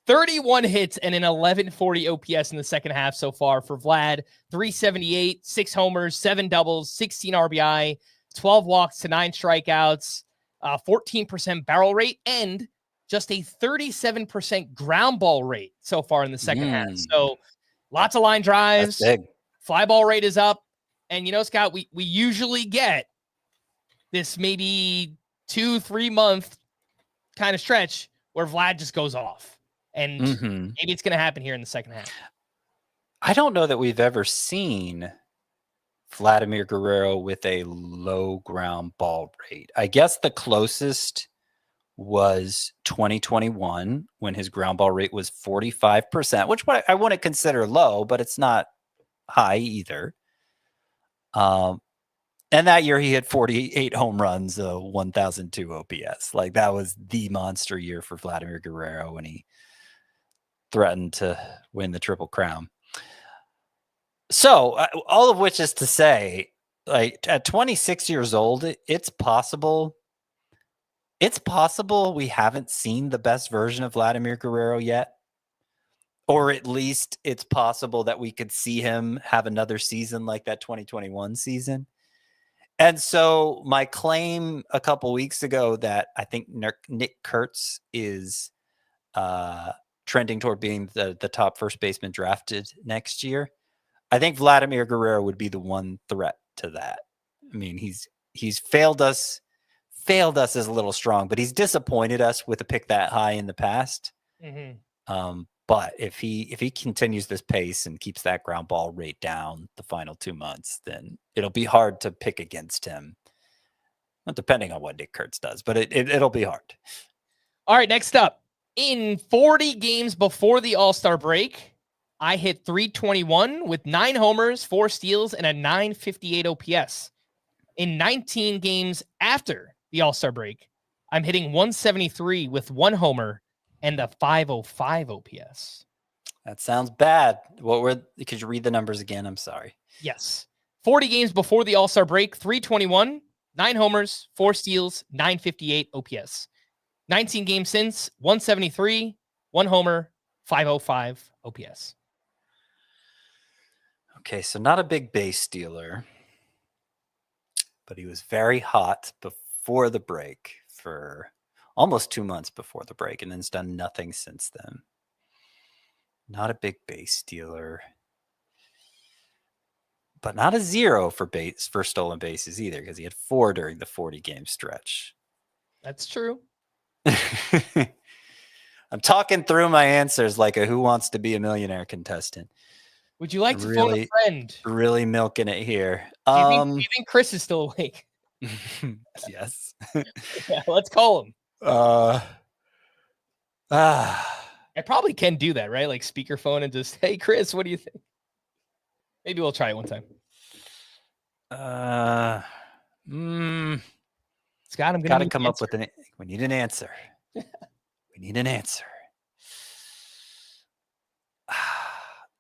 31 hits and an 1140 OPS in the second half so far for Vlad. 378, 6 homers, 7 doubles, 16 RBI, 12 walks to 9 strikeouts, 14% barrel rate, and just a 37% ground ball rate so far in the second half. So lots of line drives. That's big. Fly ball rate is up. And, Scott, we usually get this maybe 2-3 month kind of stretch where Vlad just goes off. And maybe it's going to happen here in the second half. I don't know that we've ever seen Vladimir Guerrero with a low ground ball rate. I guess the closest was 2021 when his ground ball rate was 45%, which I wouldn't consider low, but it's not high either. And that year he hit 48 home runs, 1,002 OPS. Like that was the monster year for Vladimir Guerrero when he threatened to win the Triple Crown. So all of which is to say, like at 26 years old, it's possible we haven't seen the best version of Vladimir Guerrero yet. Or at least it's possible that we could see him have another season like that 2021 season. And so my claim a couple weeks ago that I think Nick Kurtz is trending toward being the top first baseman drafted next year. I think Vladimir Guerrero would be the one threat to that. I mean, he's failed us is a little strong, but he's disappointed us with a pick that high in the past. But if he continues this pace and keeps that ground ball rate down the final 2 months, then it'll be hard to pick against him. Well, depending on what Nick Kurtz does, but it'll be hard. All right, next up. In 40 games before the All-Star break, I hit 321 with 9 homers, 4 steals, and a 958 OPS. In 19 games after the All-Star break, I'm hitting 173 with 1 homer and a 505 OPS. That sounds bad. Could you read the numbers again? I'm sorry. Yes. 40 games before the All-Star break, 321, 9 homers, 4 steals, 958 OPS. 19 games since, 173, 1 homer, 505 OPS. Okay, so not a big base stealer, but he was very hot before the break for almost 2 months before the break, and then has done nothing since then. Not a big base stealer, but not a 0 for stolen bases either, because he had 4 during the 40-game stretch. That's true. I'm talking through my answers like a Who Wants to Be a Millionaire contestant. Would you like to phone a Really, friend? really milking it here. Do you think Chris is still awake? Yes. Yeah, let's call him. I I probably can do that, right? Like speakerphone and just, hey, Chris, what do you think? Maybe we'll try it one time. Scott, I'm Got gonna to come up with an. We need an answer. We need an answer.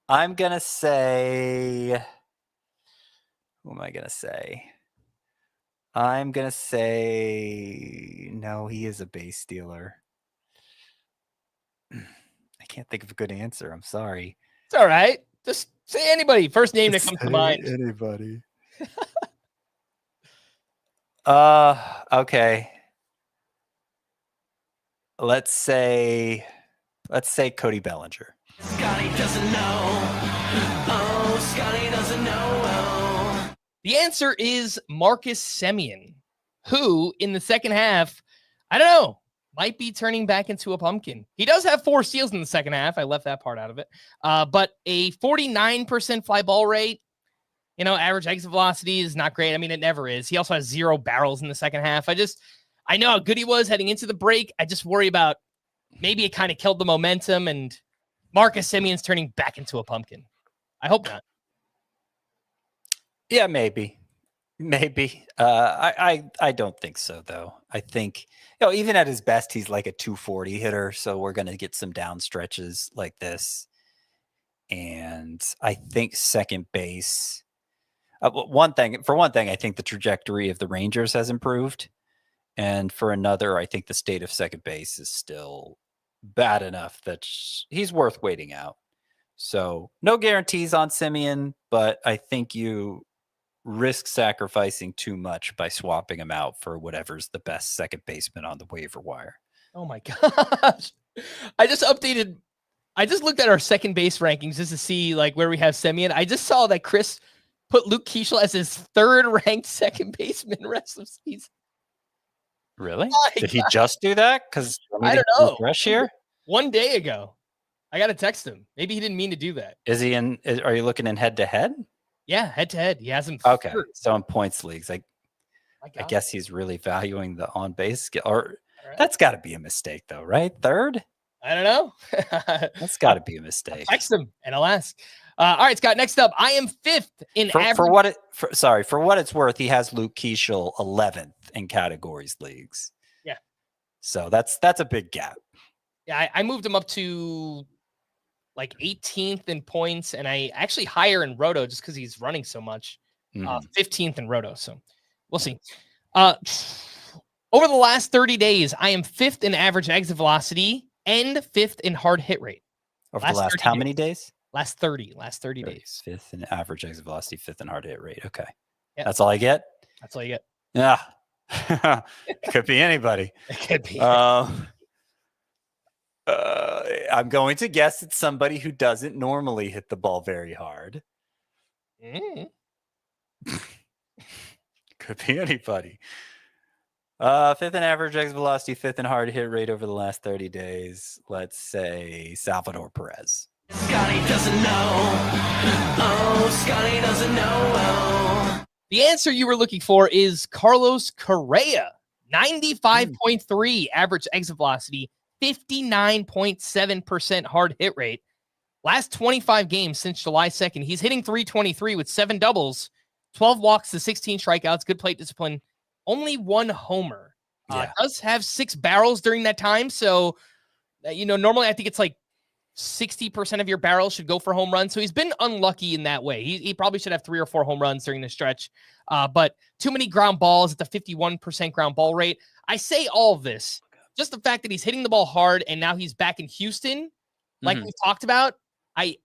I'm gonna say. Who am I gonna say? I'm gonna say no. He is a base stealer. I can't think of a good answer. I'm sorry. It's all right. Just say anybody. First name that comes to mind. Anybody. Okay. Let's say Cody Bellinger. Scotty doesn't know. Oh, Scotty doesn't know. The answer is Marcus Semien, who in the second half, I don't know, might be turning back into a pumpkin. He does have 4 steals in the second half. I left that part out of it. But a 49% fly ball rate, average exit velocity is not great. I mean, it never is. He also has 0 barrels in the second half. I know how good he was heading into the break. I just worry about maybe it kind of killed the momentum and Marcus Semien's turning back into a pumpkin. I hope not. Yeah, maybe. I don't think so, though. I think, even at his best, he's like a 240 hitter. So we're going to get some down stretches like this. And I think second base. For one thing, I think the trajectory of the Rangers has improved. And for another, I think the state of second base is still bad enough that he's worth waiting out. So no guarantees on Semien, but I think you risk sacrificing too much by swapping him out for whatever's the best second baseman on the waiver wire. Oh my gosh. I just looked at our second base rankings just to see like where we have Semien. I just saw that Chris put Luke Keeschel as his 3rd ranked second baseman rest of season. Really? Oh Did he just do that? Because I don't know. Fresh here? 1 day ago. I got to text him. Maybe he didn't mean to do that. Is he in? Are you looking in head to head? Yeah, head to head. He hasn't. Okay. So in points leagues, I guess he's really valuing the on base skill. Or that's got to be a mistake, though, right? 3rd? I don't know. That's got to be a mistake. I'll text him and I'll ask. All right, Scott. Next up, I am 5th in average. For what it's worth, he has Luke Keeschel 11th in categories leagues. Yeah. So that's a big gap. Yeah, I moved him up to like 18th in points, and I actually higher in Roto just because he's running so much. 15th in Roto, so we'll see. Over the last 30 days, I am 5th in average exit velocity and 5th in hard hit rate. Over the last how many days? Last 30 days. 5th in average exit velocity, 5th in hard hit rate. Okay. Yep. That's all I get? That's all you get. Yeah. It could be anybody. It could be. I'm going to guess it's somebody who doesn't normally hit the ball very hard. Could be anybody. 5th in average exit velocity, 5th in hard hit rate over the last 30 days. Let's say Salvador Perez. Scotty doesn't know. Oh, Scotty doesn't know. The answer you were looking for is Carlos Correa. 95.3 average exit velocity, 59.7% hard hit rate. Last 25 games since July 2nd, he's hitting .323 with 7 doubles, 12 walks to 16 strikeouts, good plate discipline, only 1 homer. Does have 6 barrels during that time. So, normally I think it's like 60% of your barrels should go for home runs. So he's been unlucky in that way. He probably should have 3 or 4 home runs during the stretch. But too many ground balls at the 51% ground ball rate. I say all of this, just the fact that he's hitting the ball hard and now he's back in Houston, like we talked about. I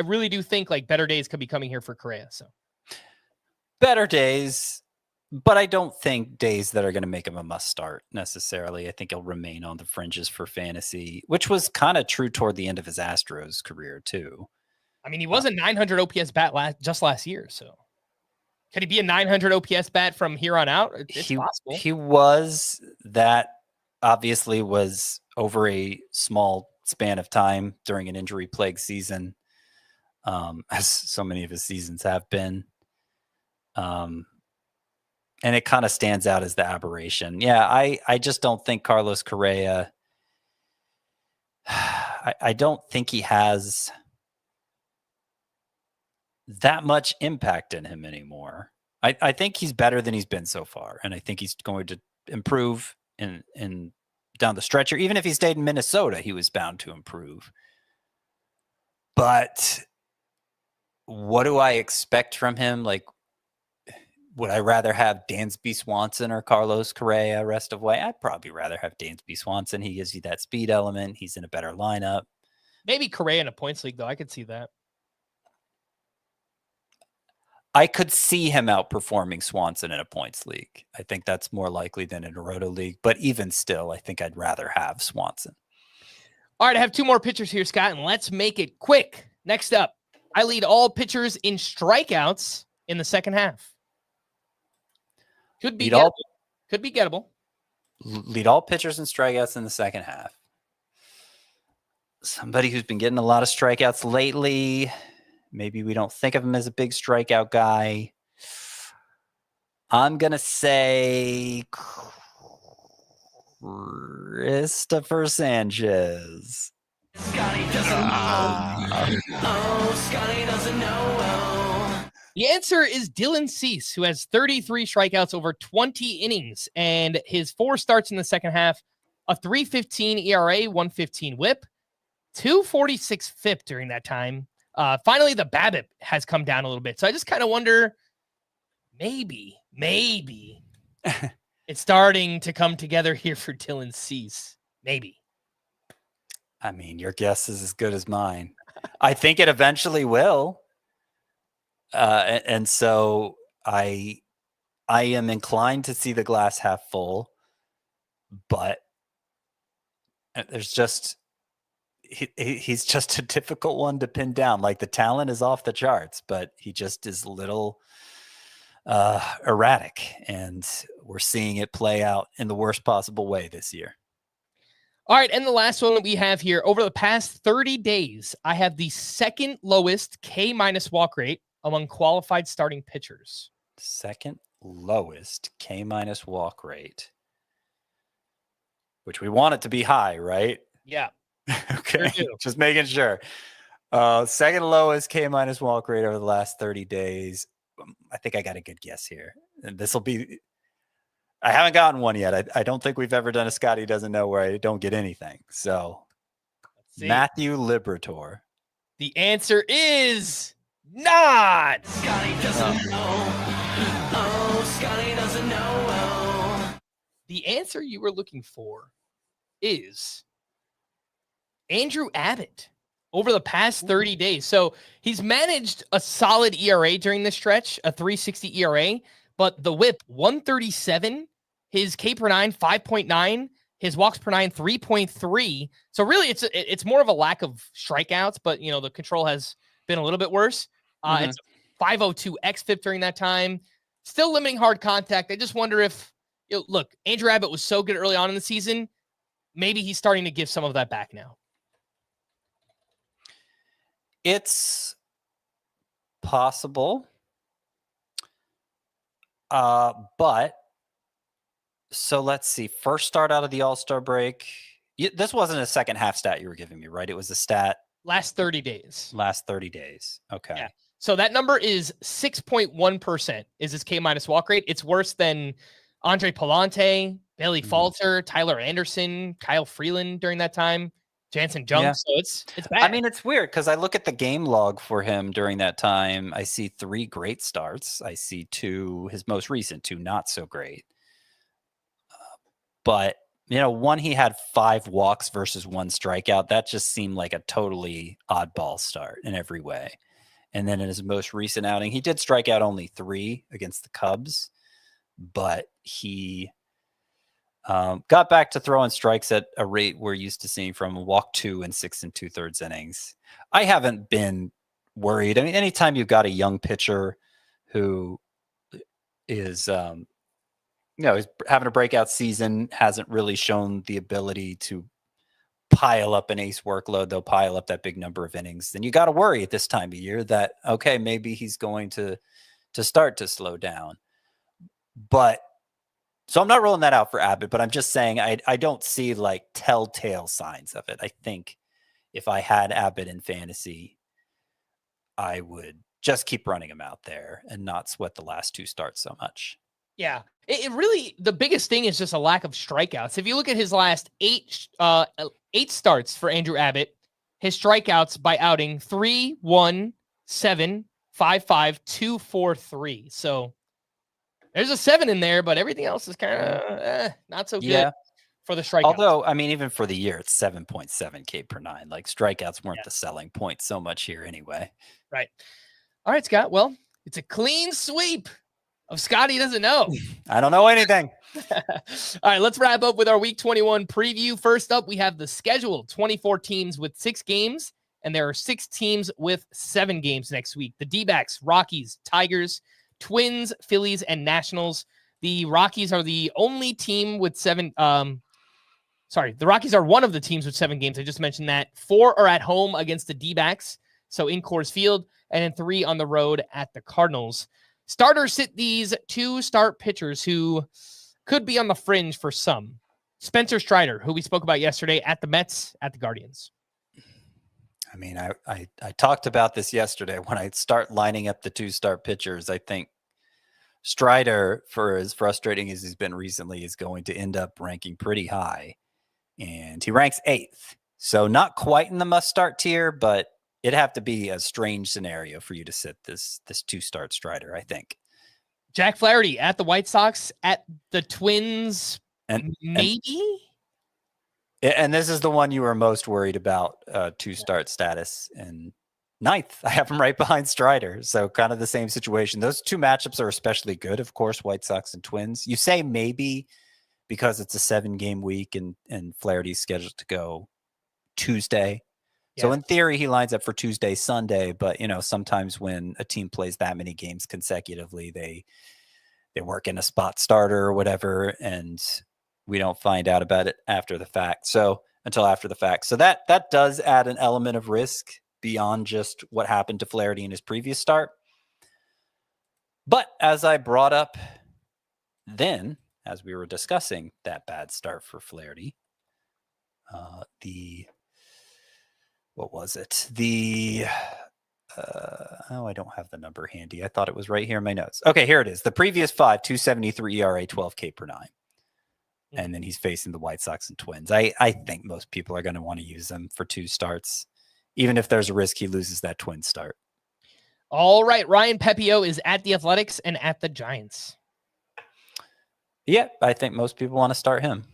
really do think like better days could be coming here for Correa. So better days, but I don't think days that are going to make him a must start necessarily. I think he'll remain on the fringes for fantasy, which was kind of true toward the end of his Astros career too. I mean, he was a 900 OPS bat last year. So could he be a 900 OPS bat from here on out? It's possible. He was. That obviously was over a small span of time during an injury plagued season. as so many of his seasons have been. And it kind of stands out as the aberration. Yeah, I just don't think Carlos Correa, I don't think he has that much impact in him anymore. I think he's better than he's been so far, and I think he's going to improve in down the stretch. Or even if he stayed in Minnesota, he was bound to improve. But what do I expect from him? Like, would I rather have Dansby Swanson or Carlos Correa rest of way? I'd probably rather have Dansby Swanson. He gives you that speed element. He's in a better lineup. Maybe Correa in a points league, though. I could see that. I could see him outperforming Swanson in a points league. I think that's more likely than in a roto league. But even still, I think I'd rather have Swanson. All right, I have two more pitchers here, Scott, and let's make it quick. Next up, I lead all pitchers in strikeouts in the second half. Could be gettable. Could be gettable. Lead all pitchers in strikeouts in the second half. Somebody who's been getting a lot of strikeouts lately. Maybe we don't think of him as a big strikeout guy. I'm going to say Christopher Sanchez. Scotty doesn't know. Oh, Scotty doesn't know. The answer is Dylan Cease, who has 33 strikeouts over 20 innings, and his 4 starts in the second half, a 3.15 ERA, 1.15 WHIP, 2.46 FIP during that time. Finally, the BABIP has come down a little bit. So I just kind of wonder, maybe it's starting to come together here for Dylan Cease. Maybe. I mean, your guess is as good as mine. I think it eventually will. And so I am inclined to see the glass half full, but there's just, he's just a difficult one to pin down. Like, the talent is off the charts, but he just is a little erratic, and we're seeing it play out in the worst possible way this year. All right, and the last one that we have here, over the past 30 days, I have the second lowest K- walk rate among qualified starting pitchers. Second lowest K- walk rate, which we want it to be high, right? Yeah. Okay, Sure do. just making sure. Second lowest K- walk rate over the last 30 days. I think I got a good guess here. And this will be, I haven't gotten one yet. I don't think we've ever done a Scotty Doesn't Know where I don't get anything. So Matthew Liberatore. The answer is not. Scotty doesn't know. Oh, Scotty doesn't know. The answer you were looking for is Andrew Abbott over the past 30 days. So he's managed a solid ERA during this stretch, a 3.60 ERA, but the WHIP 137, his K per 9 5.9, his walks per 9 3.3. So really it's more of a lack of strikeouts, but you know, the control has been a little bit worse. It's 5.02 xFIP during that time. Still limiting hard contact. I just wonder if, look, Andrew Abbott was so good early on in the season. Maybe he's starting to give some of that back now. It's possible. But so let's see. First start out of the All-Star break. This wasn't a second half stat you were giving me, right? It was a stat. Last 30 days. Last 30 days. Okay. Yeah. So that number is 6.1% is his K- walk rate. It's worse than Andre Palante, Bailey Falter, Tyler Anderson, Kyle Freeland during that time, Jansen Jung. Yeah. So it's bad. I mean, it's weird because I look at the game log for him during that time. I see 3 great starts. I see 2, his most recent 2, not so great. But, you know, one, he had 5 walks versus 1 strikeout. That just seemed like a totally oddball start in every way. And then in his most recent outing, he did strike out only 3 against the Cubs, but he got back to throwing strikes at a rate we're used to seeing from walk 2 and 6 2/3 innings. I haven't been worried. I mean, anytime you've got a young pitcher who is, is having a breakout season, hasn't really shown the ability to pile up an ace workload, they'll pile up that big number of innings. Then you got to worry at this time of year that, okay, maybe he's going to start to slow down. But so I'm not ruling that out for Abbott, but I'm just saying I don't see like telltale signs of it. I think if I had Abbott in fantasy, I would just keep running him out there and not sweat the last 2 starts so much. Yeah. It really, the biggest thing is just a lack of strikeouts. If you look at his last 8 starts for Andrew Abbott, his strikeouts by outing 3, 1, 7, 5, 5, 2, 4, 3. So there's a 7 in there, but everything else is kind of not so good for the strikeouts. Although, I mean, even for the year, it's 7.7 K per 9. Like strikeouts weren't the selling point so much here anyway. Right. All right, Scott. Well, it's a clean sweep of Scotty Doesn't Know. I don't know anything. All right, let's wrap up with our Week 21 preview. First up, we have the schedule: 24 teams with 6 games, and there are 6 teams with 7 games next week. The D-backs, Rockies, Tigers, Twins, Phillies, and Nationals. The Rockies are the only team with 7. The Rockies are one of the teams with 7 games. I just mentioned that. 4 are at home against the D-backs, so in Coors Field, and then 3 on the road at the Cardinals. Starters sit these 2 start pitchers who could be on the fringe for some. Spencer Strider, who we spoke about yesterday, at the Mets, at the Guardians. I mean, I talked about this yesterday. When I start lining up the 2 start pitchers, I think Strider, for as frustrating as he's been recently, is going to end up ranking pretty high. And he ranks 8th. So not quite in the must-start tier, but it'd have to be a strange scenario for you to sit this 2-start Strider, I think. Jack Flaherty at the White Sox, at the Twins, and maybe? And this is the one you were most worried about, 2-start status. And 9th, I have him right behind Strider. So kind of the same situation. Those 2 matchups are especially good, of course, White Sox and Twins. You say maybe because it's a 7-game week and Flaherty's scheduled to go Tuesday. So in theory, he lines up for Tuesday, Sunday, but sometimes when a team plays that many games consecutively, they work in a spot starter or whatever, and we don't find out about it after the fact. So until after the fact. So that does add an element of risk beyond just what happened to Flaherty in his previous start. But as I brought up then, as we were discussing that bad start for Flaherty, what was it? I don't have the number handy. I thought it was right here in my notes. Okay, here it is. The previous 5, 273 ERA, 12 K per 9. And then he's facing the White Sox and Twins. I think most people are going to want to use him for 2 starts, even if there's a risk he loses that Twins start. All right, Ryan Pepio is at the Athletics and at the Giants. Yeah, I think most people want to start him.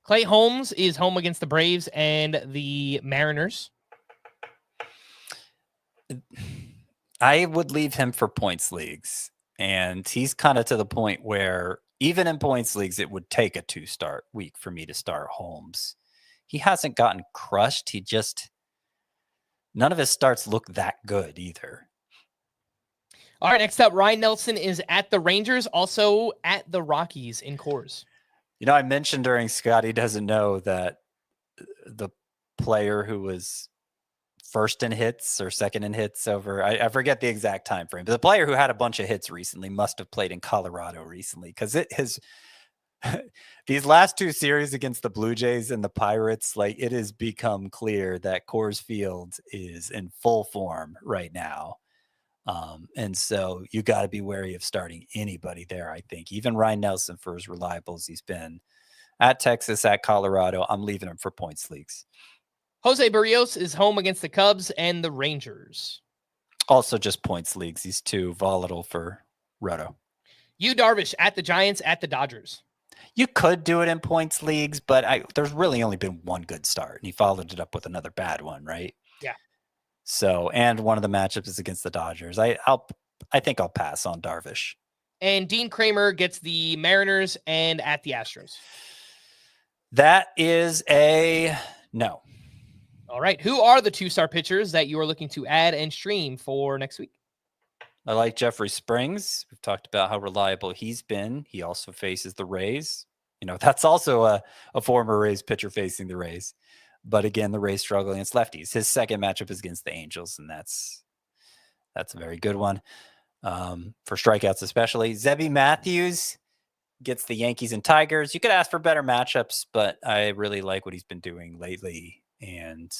Clay Holmes is home against the Braves and the Mariners. I would leave him for points leagues. And he's kind of to the point where even in points leagues, it would take a 2-start week for me to start Holmes. He hasn't gotten crushed. None of his starts look that good either. All right, next up, Ryan Nelson is at the Rangers, also at the Rockies in Coors. I mentioned during Scotty Doesn't Know that the player who was first in hits or second in hits over, I forget the exact time frame, but the player who had a bunch of hits recently must have played in Colorado recently, because these last 2 series against the Blue Jays and the Pirates, like, it has become clear that Coors Field is in full form right now. And so you got to be wary of starting anybody there, I think. Even Ryan Nelson, for as reliable as he's been at Texas, at Colorado, I'm leaving him for points leagues. Jose Barrios is home against the Cubs and the Rangers. Also just points leagues. He's too volatile for Roto. Yu Darvish at the Giants, at the Dodgers. You could do it in points leagues, but there's really only been one good start, and he followed it up with another bad one, right? Yeah. So, and one of the matchups is against the Dodgers. I think I'll pass on Darvish. And Dean Kramer gets the Mariners and at the Astros. That is a no. All right. Who are the 2-star pitchers that you are looking to add and stream for next week? I like Jeffrey Springs. We've talked about how reliable he's been. He also faces the Rays. That's also a former Rays pitcher facing the Rays. But again, the Rays struggle against lefties. His second matchup is against the Angels, and that's a very good one for strikeouts especially. Zebby Matthews gets the Yankees and Tigers. You could ask for better matchups, but I really like what he's been doing lately, and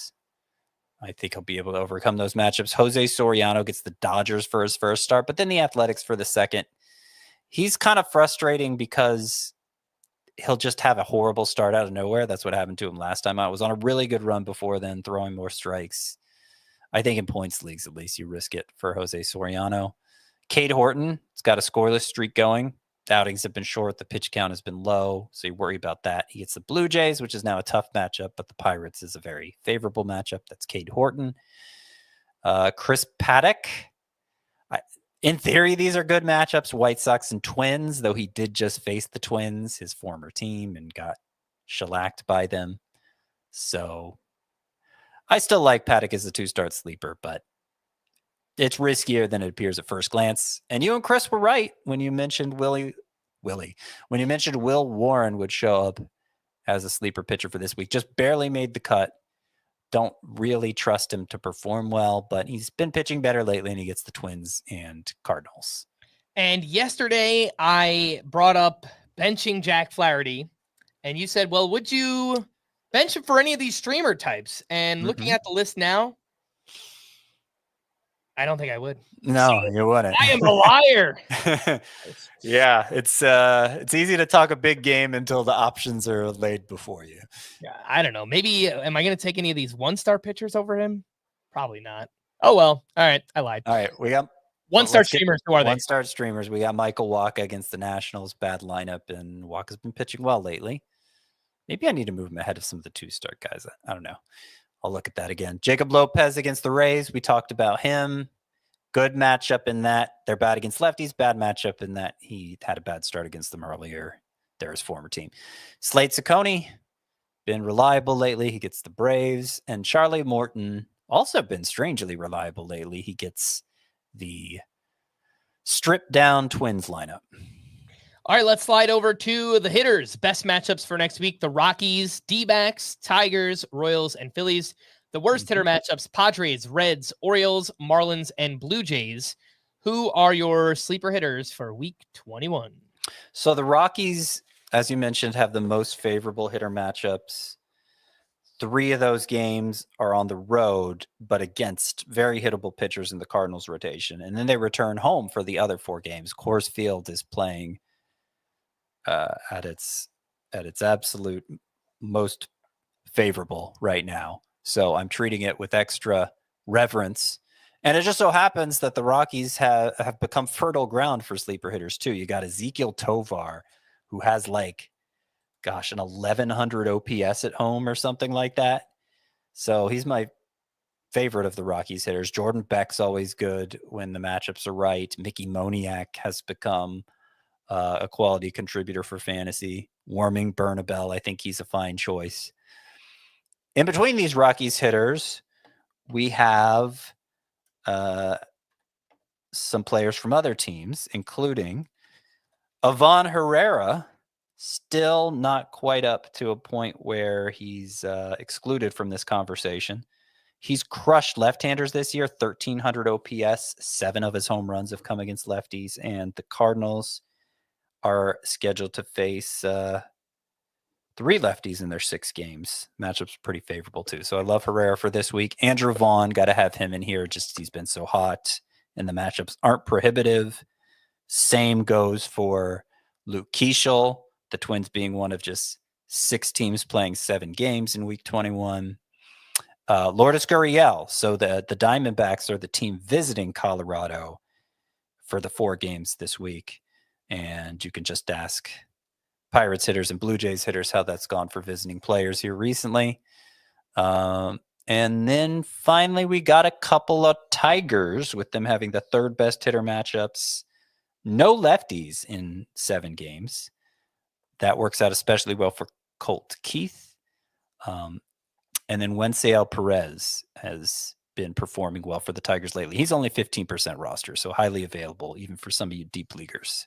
I think he'll be able to overcome those matchups. Jose Soriano gets the Dodgers for his first start, but then the Athletics for the second. He's kind of frustrating because he'll just have a horrible start out of nowhere. That's what happened to him last time out. Was on a really good run before then, throwing more strikes. I think in points leagues, at least, you risk it for Jose Soriano. Cade Horton has got a scoreless streak going. The outings have been short. The pitch count has been low, so you worry about that. He gets the Blue Jays, which is now a tough matchup, but the Pirates is a very favorable matchup. That's Cade Horton. Chris Paddock. In theory, these are good matchups. White Sox and Twins, though he did just face the Twins, his former team, and got shellacked by them. So I still like Paddock as a 2-start sleeper, but it's riskier than it appears at first glance. And you and Chris were right when you mentioned when you mentioned Will Warren would show up as a sleeper pitcher for this week. Just barely made the cut. Don't really trust him to perform well, but he's been pitching better lately, and he gets the Twins and Cardinals. And yesterday I brought up benching Jack Flaherty, and you said, well, would you bench him for any of these streamer types? And looking at the list now, I don't think I would. No, you wouldn't. I am a liar. Yeah, it's easy to talk a big game until the options are laid before you. Yeah, I don't know. Maybe am I going to take any of these 1-star pitchers over him? Probably not. Oh well. All right, I lied. All right, we got 1-star streamers. Who are they? 1-star streamers. We got Michael Wacha against the Nationals. Bad lineup, and Wacha's been pitching well lately. Maybe I need to move him ahead of some of the 2-star guys. I don't know. I'll look at that again. Jacob Lopez against the Rays. We talked about him. Good matchup in that they're bad against lefties. Bad matchup in that he had a bad start against them earlier. They're his former team. Slade Ciccone, been reliable lately. He gets the Braves. And Charlie Morton, also been strangely reliable lately. He gets the stripped down Twins lineup. All right, let's slide over to the hitters. Best matchups for next week: the Rockies, D-backs, Tigers, Royals, and Phillies. The worst hitter matchups: Padres, Reds, Orioles, Marlins, and Blue Jays. Who are your sleeper hitters for week 21? So the Rockies, as you mentioned, have the most favorable hitter matchups. 3 of those games are on the road, but against very hittable pitchers in the Cardinals rotation. And then they return home for the other 4 games. Coors Field is playing at its absolute most favorable right now. So I'm treating it with extra reverence. And it just so happens that the Rockies have become fertile ground for sleeper hitters too. You got Ezekiel Tovar, who has an 1100 OPS at home or something like that. So he's my favorite of the Rockies hitters. Jordan Beck's always good when the matchups are right. Mickey Moniak has become a quality contributor for fantasy. Warming Bernabel, I think he's a fine choice. In between these Rockies hitters, we have some players from other teams, including Ivan Herrera, still not quite up to a point where he's excluded from this conversation. He's crushed left-handers this year, 1,300 OPS. 7 of his home runs have come against lefties, and the Cardinals are scheduled to face 3 lefties in their 6 games. Matchup's pretty favorable too. So I love Herrera for this week. Andrew Vaughn, got to have him in here. Just he's been so hot and the matchups aren't prohibitive. Same goes for Luke Keeschel, the Twins being one of just 6 teams playing 7 games in week 21. Lourdes Gurriel. So the Diamondbacks are the team visiting Colorado for the 4 games this week. And you can just ask Pirates hitters and Blue Jays hitters how that's gone for visiting players here recently. And then finally, we got a couple of Tigers with them having the 3rd best hitter matchups. No lefties in 7 games. That works out especially well for Colt Keith. And then Wenceel Perez has been performing well for the Tigers lately. He's only 15% roster, so highly available even for some of you deep leaguers.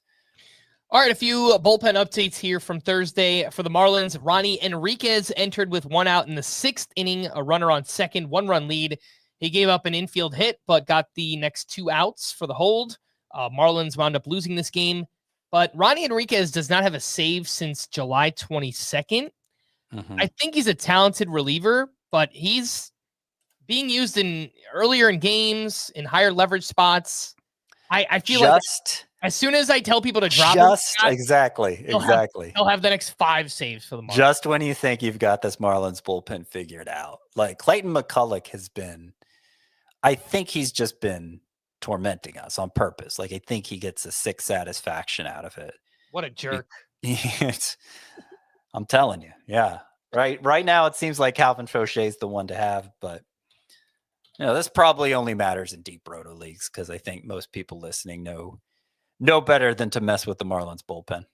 All right, a few bullpen updates here from Thursday for the Marlins. Ronnie Enriquez entered with 1 out in the 6th inning, a runner on second, 1-run lead. He gave up an infield hit, but got the next 2 outs for the hold. Marlins wound up losing this game, but Ronnie Enriquez does not have a save since July 22nd. I think he's a talented reliever, but he's being used earlier in games, in higher leverage spots. I feel like as soon as I tell people to drop him, exactly. They'll have the next 5 saves for the Marlins. Just when you think you've got this Marlins bullpen figured out. Like Clayton McCulloch has been, I think he's just been tormenting us on purpose. Like I think he gets a sick satisfaction out of it. What a jerk. I'm telling you. Yeah. Right now it seems like Calvin Fauché is the one to have, but this probably only matters in deep roto leagues because I think most people listening know better than to mess with the Marlins bullpen.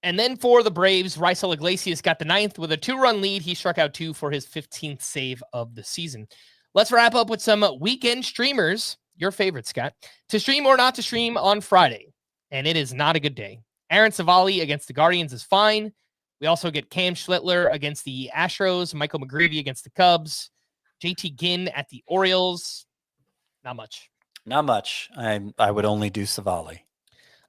And then for the Braves, Raisel Iglesias got the 9th with a 2-run lead. He struck out 2 for his 15th save of the season. Let's wrap up with some weekend streamers. Your favorite, Scott. To stream or not to stream on Friday. And it is not a good day. Aaron Savali against the Guardians is fine. We also get Cam Schlittler against the Astros, Michael McGreevy against the Cubs, JT Ginn at the Orioles. Not much. Not much. I would only do Savali.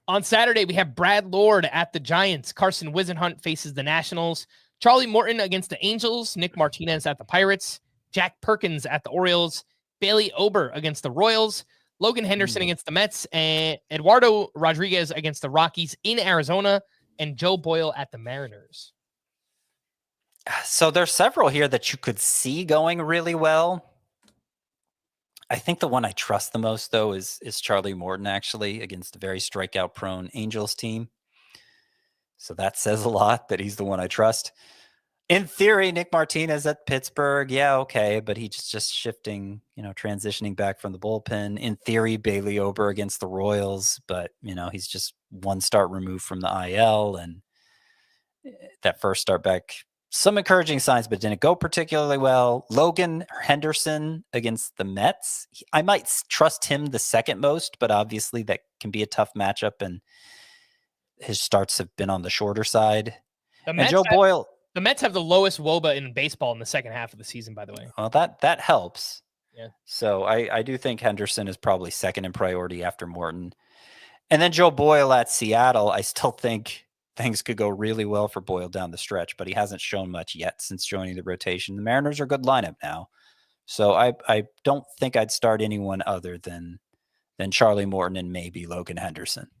On Saturday, we have Brad Lord at the Giants. Carson Wisenhunt faces the Nationals. Charlie Morton against the Angels. Nick Martinez at the Pirates. Jack Perkins at the Orioles. Bailey Ober against the Royals. Logan Henderson against the Mets. And Eduardo Rodriguez against the Rockies in Arizona. And Joe Boyle at the Mariners. So there's several here that you could see going really well. I think the one I trust the most, though, is Charlie Morton, actually, against a very strikeout-prone Angels team. So that says a lot that he's the one I trust. In theory, Nick Martinez at Pittsburgh, yeah, okay, but he's just shifting, transitioning back from the bullpen. In theory, Bailey Ober against the Royals, but, he's just 1 start removed from the IL, and that first start back, some encouraging signs, but didn't go particularly well. Logan Henderson against the Mets. I might trust him the second most, but obviously that can be a tough matchup, and his starts have been on the shorter side. And Joe Boyle. The Mets have the lowest WOBA in baseball in the second half of the season, by the way. Well, that helps. Yeah. So I do think Henderson is probably second in priority after Morton. And then Joe Boyle at Seattle. I still think things could go really well for Boyle down the stretch, but he hasn't shown much yet since joining the rotation. The Mariners are a good lineup now. So I don't think I'd start anyone other than Charlie Morton and maybe Logan Henderson.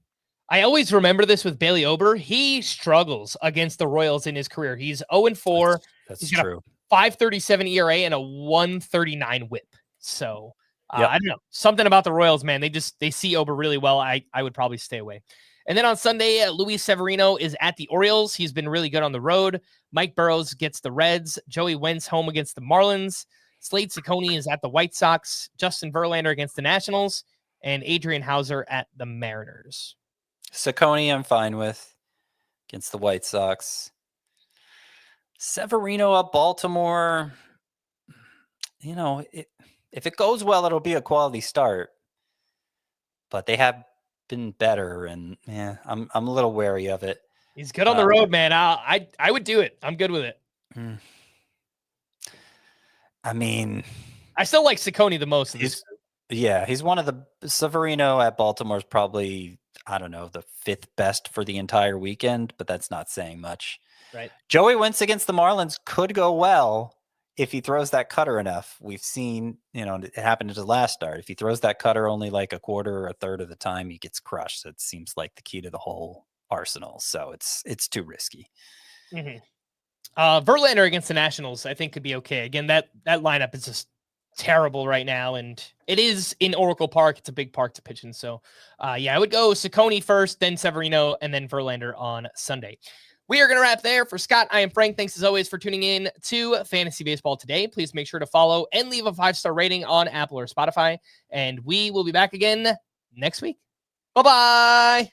I always remember this with Bailey Ober. He struggles against the Royals in his career. He's 0-4. That's true. A 5.37 ERA and a 1.39 WHIP. So I don't know. Something about the Royals, man. They see Ober really well. I would probably stay away. And then on Sunday, Luis Severino is at the Orioles. He's been really good on the road. Mike Burrows gets the Reds. Joey Wentz home against the Marlins. Slade Ciccone is at the White Sox. Justin Verlander against the Nationals. And Adrian Hauser at the Mariners. Ciccone, I'm fine with against the White Sox. Severino at Baltimore. If it goes well, it'll be a quality start. But they have been better, and I'm a little wary of it. He's good on the road, man. I would do it. I'm good with it. I mean, I still like Ciccone the most. He's one of the Severino at Baltimore is probably, I don't know, the 5th best for the entire weekend, but that's not saying much. Right. Joey Wentz against the Marlins could go well if he throws that cutter enough. We've seen, it happened at his last start. If he throws that cutter only like a quarter or a third of the time, he gets crushed. So it seems like the key to the whole arsenal. So it's too risky. Mm-hmm. Verlander against the Nationals, I think could be okay. Again, that lineup is just terrible right now, and it is in Oracle Park. It's a big park to pitch in. So, I would go Ciccone first, then Severino, and then Verlander on Sunday. We are going to wrap there. For Scott, I am Frank. Thanks as always for tuning in to Fantasy Baseball Today. Please make sure to follow and leave a 5-star rating on Apple or Spotify, and we will be back again next week. Bye-bye.